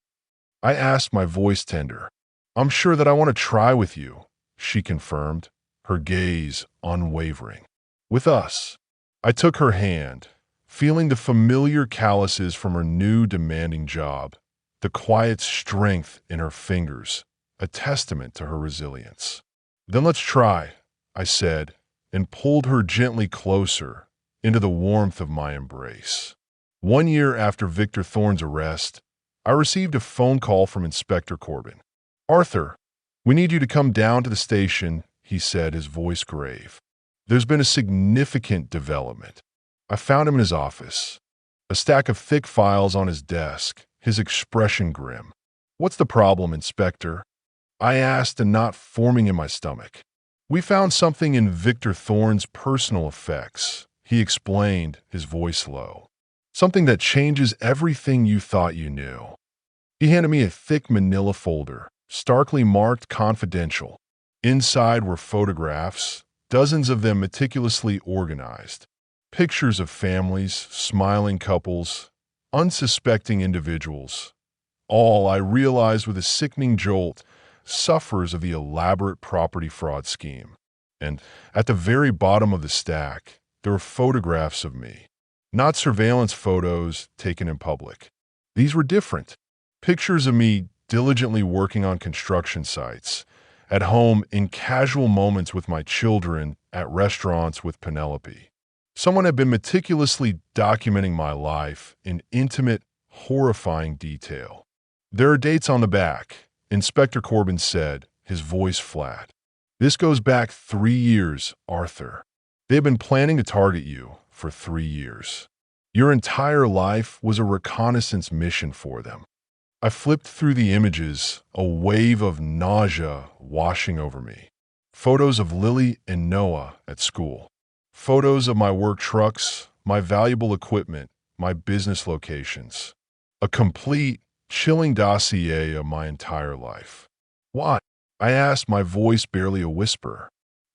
I asked, my voice tender. "I'm sure that I want to try with you," she confirmed, her gaze unwavering. "With us." I took her hand, feeling the familiar calluses from her new demanding job, the quiet strength in her fingers, a testament to her resilience. "Then let's try," I said, and pulled her gently closer into the warmth of my embrace. 1 year after Victor Thorne's arrest, I received a phone call from Inspector Corbin. "Arthur, we need you to come down to the station," he said, his voice grave. "There's been a significant development." I found him in his office, a stack of thick files on his desk, his expression grim. "What's the problem, Inspector?" I asked, a knot forming in my stomach. "We found something in Victor Thorne's personal effects," he explained, his voice low. "Something that changes everything you thought you knew." He handed me a thick manila folder, starkly marked confidential. Inside were photographs, dozens of them meticulously organized. Pictures of families, smiling couples, unsuspecting individuals. All, I realized with a sickening jolt, suffers of the elaborate property fraud scheme. And at the very bottom of the stack, there were photographs of me. Not surveillance photos taken in public. These were different. Pictures of me diligently working on construction sites, at home in casual moments with my children, at restaurants with Penelope. Someone had been meticulously documenting my life in intimate, horrifying detail. "There are dates on the back," Inspector Corbin said, his voice flat. "This goes back 3 years, Arthur. They've been planning to target you for 3 years. Your entire life was a reconnaissance mission for them." I flipped through the images, a wave of nausea washing over me. Photos of Lily and Noah at school. Photos of my work trucks, my valuable equipment, my business locations. A complete, chilling dossier of my entire life. "Why?" I asked, my voice barely a whisper.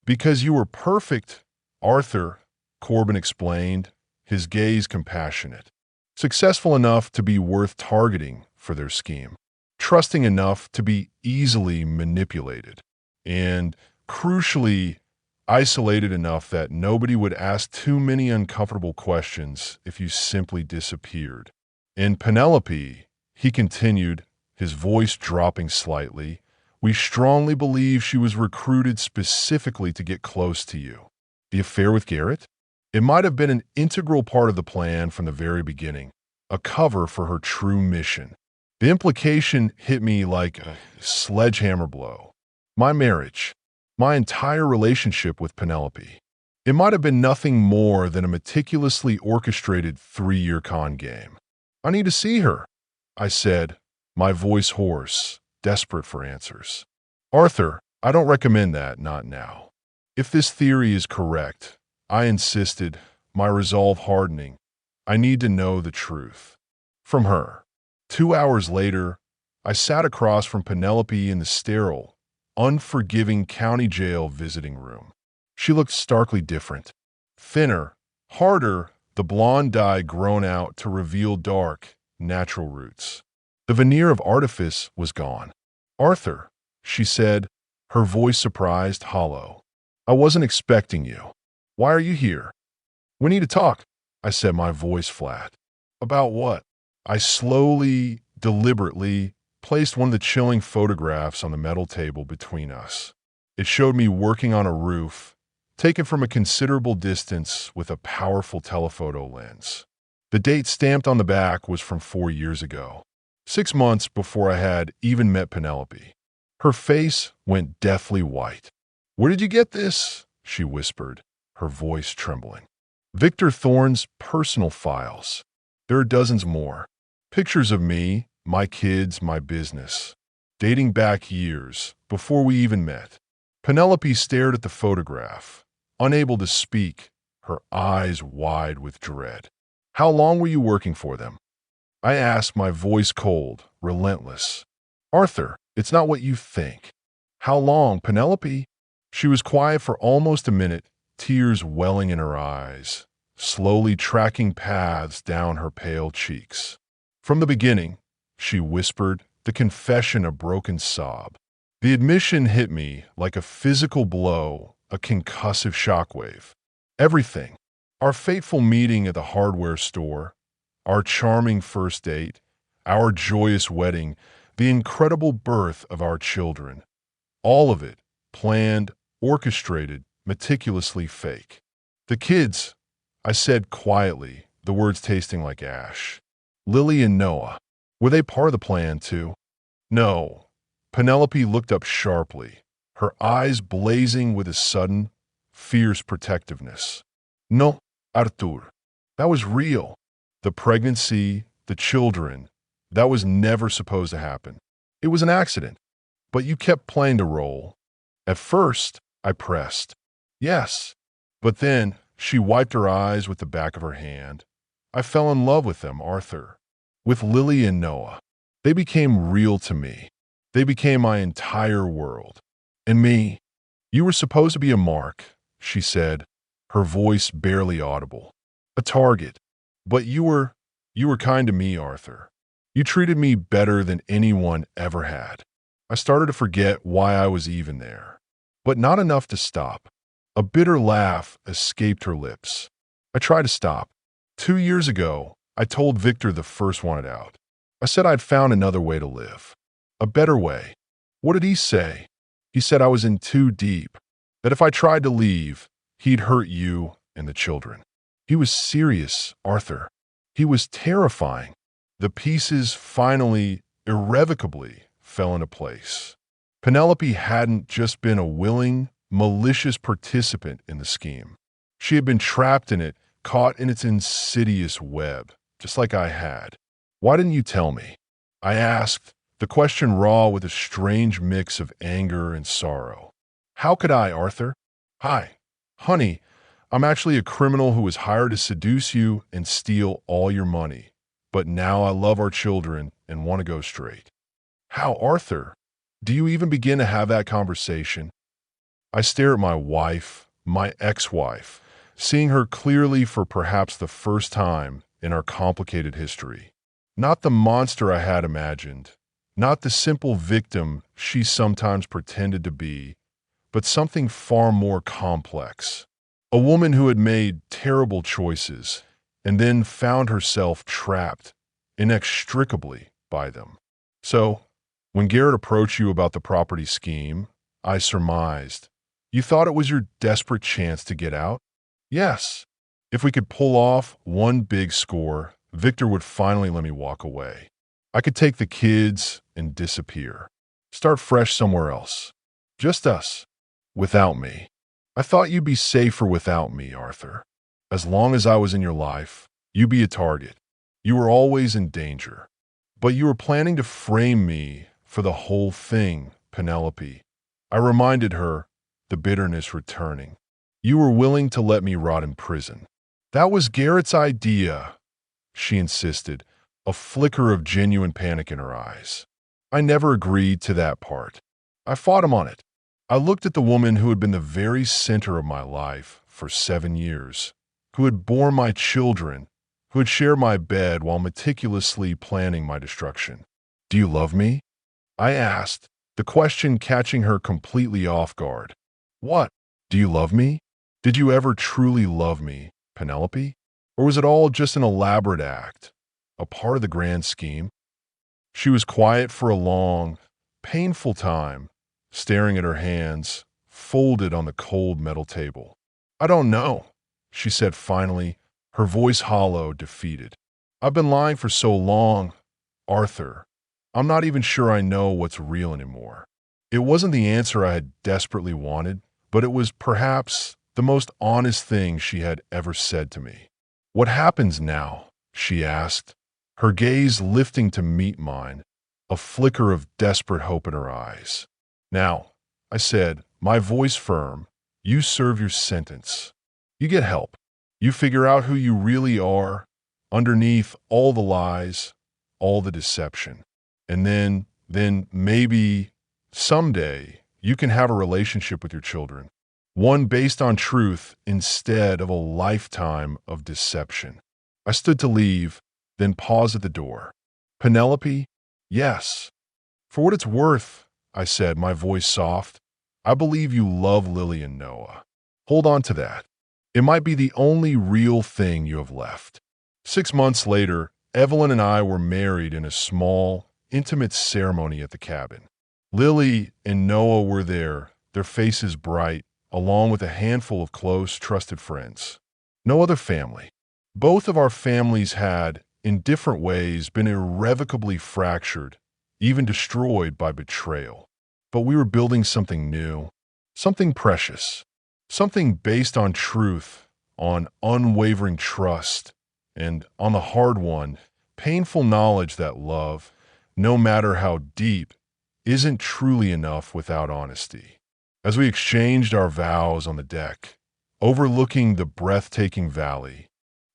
"Because you were perfect, Arthur," Corbin explained, his gaze compassionate. "Successful enough to be worth targeting for their scheme. Trusting enough to be easily manipulated. And, crucially, isolated enough that nobody would ask too many uncomfortable questions if you simply disappeared. In Penelope, he continued, his voice dropping slightly, we strongly believe she was recruited specifically to get close to you. The affair with Garrett? It might have been an integral part of the plan from the very beginning, a cover for her true mission. The implication hit me like a sledgehammer blow. My marriage, my entire relationship with Penelope. It might have been nothing more than a meticulously orchestrated 3-year con game. I need to see her, I said, my voice hoarse, desperate for answers. Arthur, I don't recommend that, not now. If this theory is correct, I insisted, my resolve hardening, I need to know the truth. From her. 2 hours later, I sat across from Penelope in the sterile, unforgiving county jail visiting room. She looked starkly different. Thinner, harder, the blonde dye grown out to reveal dark, natural roots. The veneer of artifice was gone. Arthur, she said, her voice surprised, hollow. I wasn't expecting you. Why are you here? We need to talk, I said, my voice flat. About what? I slowly, deliberately placed one of the chilling photographs on the metal table between us. It showed me working on a roof, taken from a considerable distance with a powerful telephoto lens. The date stamped on the back was from 4 years ago, 6 months before I had even met Penelope. Her face went deathly white. Where did you get this? She whispered, her voice trembling. Victor Thorne's personal files. There are dozens more. Pictures of me, my kids, my business, dating back years, before we even met. Penelope stared at the photograph, unable to speak, her eyes wide with dread. How long were you working for them? I asked, my voice cold, relentless. Arthur, it's not what you think. How long, Penelope? She was quiet for almost a minute, tears welling in her eyes, slowly tracking paths down her pale cheeks. From the beginning, she whispered, the confession a broken sob. The admission hit me like a physical blow, a concussive shockwave. Everything. Our fateful meeting at the hardware store, our charming first date, our joyous wedding, the incredible birth of our children. All of it, planned, orchestrated, meticulously fake. The kids, I said quietly, the words tasting like ash. Lily and Noah. Were they part of the plan, too? No. Penelope looked up sharply, her eyes blazing with a sudden, fierce protectiveness. No, Arthur. That was real. The pregnancy, the children, that was never supposed to happen. It was an accident. But you kept playing the role. At first, I pressed. Yes. But then, she wiped her eyes with the back of her hand. I fell in love with them, Arthur. With Lily and Noah. They became real to me. They became my entire world. And me. You were supposed to be a mark, she said, her voice barely audible. A target. But you were kind to me, Arthur. You treated me better than anyone ever had. I started to forget why I was even there. But not enough to stop. A bitter laugh escaped her lips. I tried to stop. 2 years ago, I told Victor the first wanted out. I said I'd found another way to live. A better way. What did he say? He said I was in too deep. That if I tried to leave, he'd hurt you and the children. He was serious, Arthur. He was terrifying. The pieces finally, irrevocably, fell into place. Penelope hadn't just been a willing, malicious participant in the scheme. She had been trapped in it, caught in its insidious web, just like I had. Why didn't you tell me? I asked, the question raw with a strange mix of anger and sorrow. How could I, Arthur? Hi, honey, I'm actually a criminal who was hired to seduce you and steal all your money. But now I love our children and want to go straight. How, Arthur? Do you even begin to have that conversation? I stare at my wife, my ex-wife, seeing her clearly for perhaps the first time in our complicated history. Not the monster I had imagined, not the simple victim she sometimes pretended to be, but something far more complex. A woman who had made terrible choices and then found herself trapped inextricably by them. So, when Garrett approached you about the property scheme, I surmised, you thought it was your desperate chance to get out? Yes. If we could pull off one big score, Victor would finally let me walk away. I could take the kids and disappear. Start fresh somewhere else. Just us. Without me. I thought you'd be safer without me, Arthur. As long as I was in your life, you'd be a target. You were always in danger. But you were planning to frame me for the whole thing, Penelope. I reminded her, the bitterness returning. You were willing to let me rot in prison. That was Garrett's idea, she insisted, a flicker of genuine panic in her eyes. I never agreed to that part. I fought him on it. I looked at the woman who had been the very center of my life for 7 years, who had borne my children, who had shared my bed while meticulously planning my destruction. Do you love me? I asked, the question catching her completely off guard. What? Do you love me? Did you ever truly love me, Penelope? Or was it all just an elaborate act, a part of the grand scheme? She was quiet for a long, painful time, staring at her hands, folded on the cold metal table. I don't know, she said finally, her voice hollow, defeated. I've been lying for so long, Arthur. I'm not even sure I know what's real anymore. It wasn't the answer I had desperately wanted, but it was perhaps the most honest thing she had ever said to me. What happens now? She asked, her gaze lifting to meet mine, a flicker of desperate hope in her eyes. Now, I said, my voice firm, you serve your sentence. You get help. You figure out who you really are, underneath all the lies, all the deception. And then maybe someday you can have a relationship with your children, one based on truth instead of a lifetime of deception. I stood to leave, then paused at the door. Penelope? Yes. For what it's worth, I said, my voice soft, I believe you love Lily and Noah. Hold on to that. It might be the only real thing you have left. 6 months later, Evelyn and I were married in a small, intimate ceremony at the cabin. Lily and Noah were there, their faces bright, along with a handful of close, trusted friends. No other family. Both of our families had, in different ways, been irrevocably fractured, even destroyed by betrayal. But we were building something new, something precious, something based on truth, on unwavering trust, and on the hard one, painful knowledge that love, no matter how deep, isn't truly enough without honesty. As we exchanged our vows on the deck, overlooking the breathtaking valley,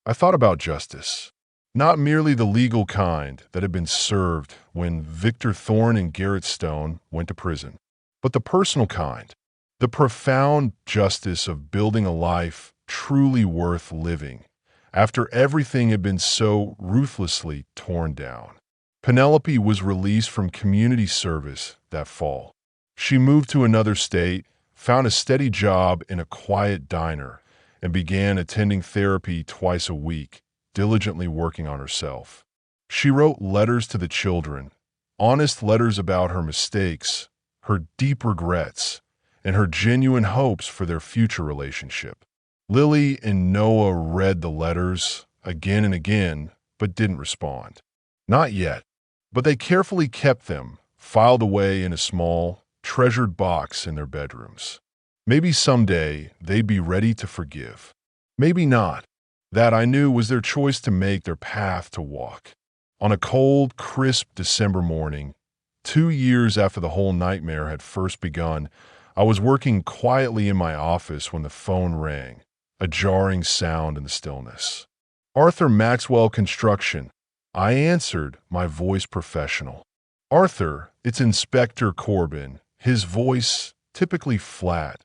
I thought about justice. Not merely the legal kind that had been served when Victor Thorne and Garrett Stone went to prison, but the personal kind, the profound justice of building a life truly worth living after everything had been so ruthlessly torn down. Penelope was released from community service that fall. She moved to another state, found a steady job in a quiet diner, and began attending therapy twice a week, diligently working on herself. She wrote letters to the children, honest letters about her mistakes, her deep regrets, and her genuine hopes for their future relationship. Lily and Noah read the letters again and again, but didn't respond. Not yet, but they carefully kept them, filed away in a small, treasured box in their bedrooms. Maybe someday they'd be ready to forgive. Maybe not. That, I knew, was their choice to make, their path to walk. On a cold, crisp December morning, 2 years after the whole nightmare had first begun, I was working quietly in my office when the phone rang, a jarring sound in the stillness. Arthur Maxwell Construction. I answered, my voice professional. Arthur, it's Inspector Corbin. His voice, typically flat,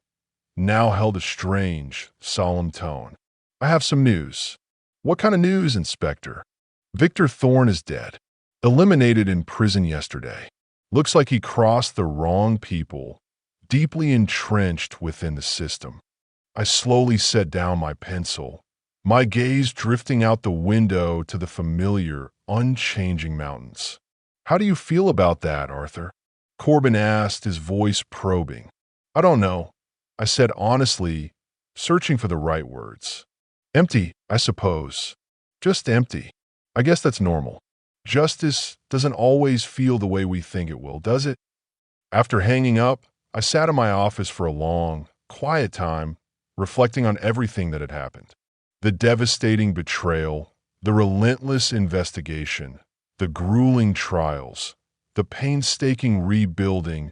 now held a strange, solemn tone. I have some news. What kind of news, Inspector? Victor Thorne is dead. Eliminated in prison yesterday. Looks like he crossed the wrong people, deeply entrenched within the system. I slowly set down my pencil, my gaze drifting out the window to the familiar, unchanging mountains. "How do you feel about that, Arthur?" Corbin asked, his voice probing. "I don't know," I said honestly, searching for the right words. "Empty, I suppose. Just empty. I guess that's normal. Justice doesn't always feel the way we think it will, does it?" After hanging up, I sat in my office for a long, quiet time, reflecting on everything that had happened. The devastating betrayal, the relentless investigation, the grueling trials, the painstaking rebuilding,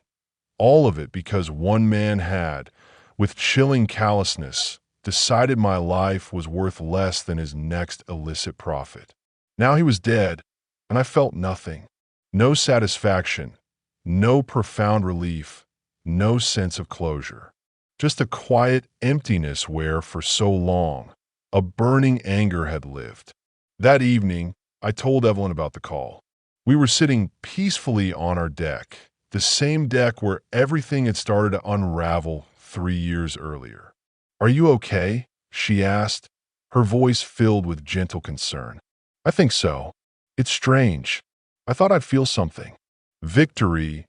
all of it because one man had, with chilling callousness, decided my life was worth less than his next illicit profit. Now he was dead, and I felt nothing. No satisfaction, no profound relief, no sense of closure. Just a quiet emptiness where, for so long, a burning anger had lived. That evening, I told Evelyn about the call. We were sitting peacefully on our deck, the same deck where everything had started to unravel 3 years earlier. "Are you okay?" she asked, her voice filled with gentle concern. "I think so. It's strange. I thought I'd feel something. Victory,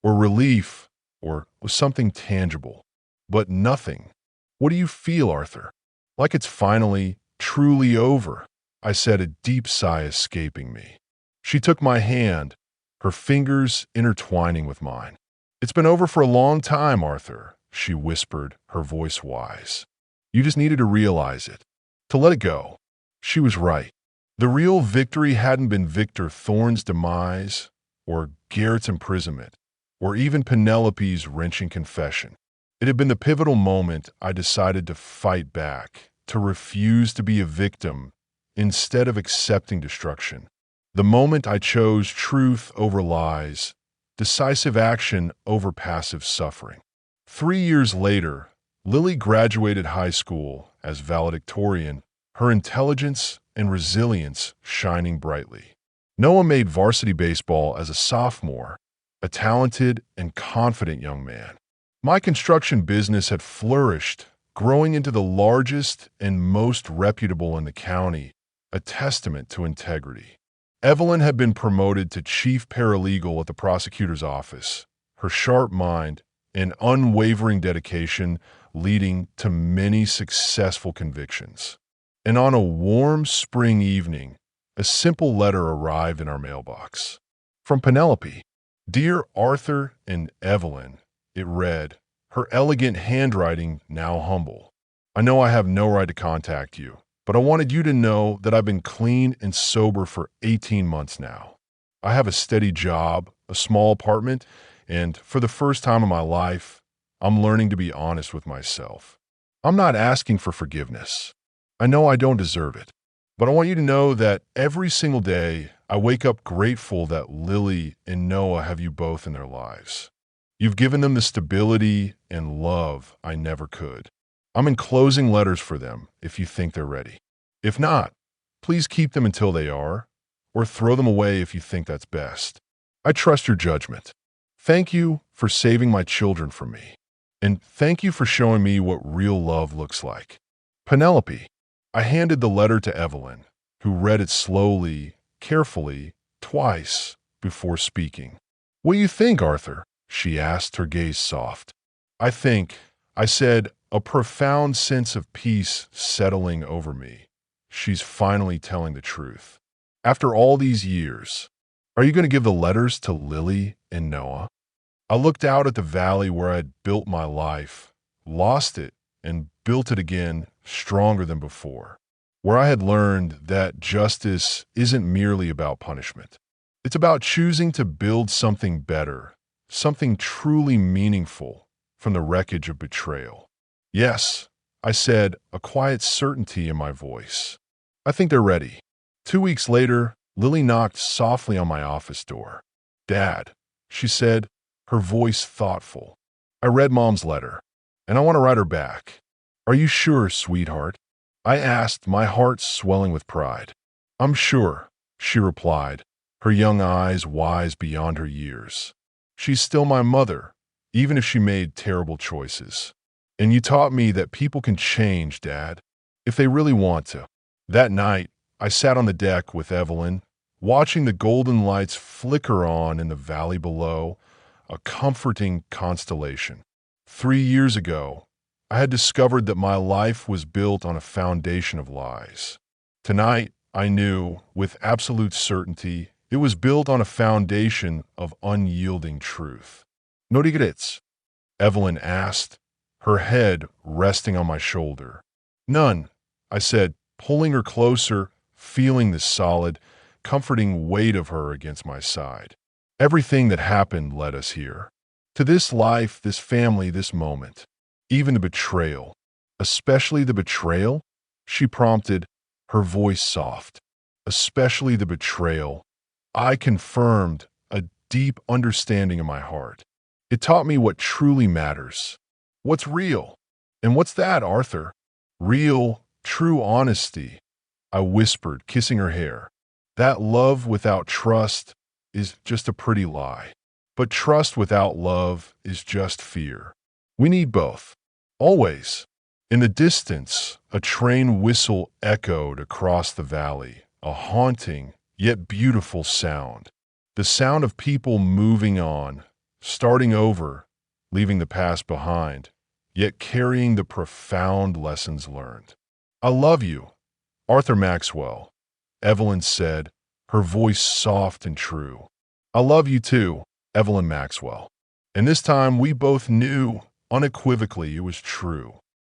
or relief, or something tangible. But nothing. What do you feel, Arthur?" "Like it's finally, truly over," I said, a deep sigh escaping me. She took my hand, her fingers intertwining with mine. "It's been over for a long time, Arthur," she whispered, her voice wise. "You just needed to realize it, to let it go." She was right. The real victory hadn't been Victor Thorne's demise, or Garrett's imprisonment, or even Penelope's wrenching confession. It had been the pivotal moment I decided to fight back, to refuse to be a victim instead of accepting destruction. The moment I chose truth over lies, decisive action over passive suffering. 3 years later, Lily graduated high school as valedictorian, her intelligence and resilience shining brightly. Noah made varsity baseball as a sophomore, a talented and confident young man. My construction business had flourished, growing into the largest and most reputable in the county, a testament to integrity. Evelyn had been promoted to chief paralegal at the prosecutor's office, her sharp mind and unwavering dedication leading to many successful convictions. And on a warm spring evening, a simple letter arrived in our mailbox. From Penelope. "Dear Arthur and Evelyn," it read, her elegant handwriting now humble. "I know I have no right to contact you, but I wanted you to know that I've been clean and sober for 18 months now. I have a steady job, a small apartment, and for the first time in my life, I'm learning to be honest with myself. I'm not asking for forgiveness. I know I don't deserve it, but I want you to know that every single day I wake up grateful that Lily and Noah have you both in their lives. You've given them the stability and love I never could. I'm enclosing letters for them if you think they're ready. If not, please keep them until they are, or throw them away if you think that's best. I trust your judgment. Thank you for saving my children from me, and thank you for showing me what real love looks like. Penelope." I handed the letter to Evelyn, who read it slowly, carefully, twice before speaking. "What do you think, Arthur?" she asked, her gaze soft. I said, a profound sense of peace settling over me. She's finally telling the truth. After all these years, are you going to give the letters to Lily and Noah? I looked out at the valley where I'd built my life, lost it, and built it again stronger than before, where I had learned that justice isn't merely about punishment. It's about choosing to build something better, something truly meaningful from the wreckage of betrayal. "Yes," I said, a quiet certainty in my voice. "I think they're ready." 2 weeks later, Lily knocked softly on my office door. "Dad," she said, her voice thoughtful. "I read Mom's letter, and I want to write her back." "Are you sure, sweetheart?" I asked, my heart swelling with pride. "I'm sure," she replied, her young eyes wise beyond her years. "She's still my mother, even if she made terrible choices. And you taught me that people can change, Dad, if they really want to. That night, I sat on the deck with Evelyn, watching the golden lights flicker on in the valley below, a comforting constellation. 3 years ago, I had discovered that my life was built on a foundation of lies. Tonight, I knew, with absolute certainty, it was built on a foundation of unyielding truth. No regrets? Evelyn asked, her head resting on my shoulder. None, I said, pulling her closer, feeling the solid, comforting weight of her against my side. Everything that happened led us here. To this life, this family, this moment. Even the betrayal. Especially the betrayal? She prompted, her voice soft. Especially the betrayal. I confirmed a deep understanding in my heart. It taught me what truly matters. What's real? And what's that, Arthur? Real, true honesty, I whispered, kissing her hair. That love without trust is just a pretty lie. But trust without love is just fear. We need both. Always. In the distance, a train whistle echoed across the valley, a haunting yet beautiful sound. The sound of people moving on, starting over, leaving the past behind, yet carrying the profound lessons learned. I love you, Arthur Maxwell, Evelyn said, her voice soft and true. I love you too, Evelyn Maxwell. And this time we both knew unequivocally it was true.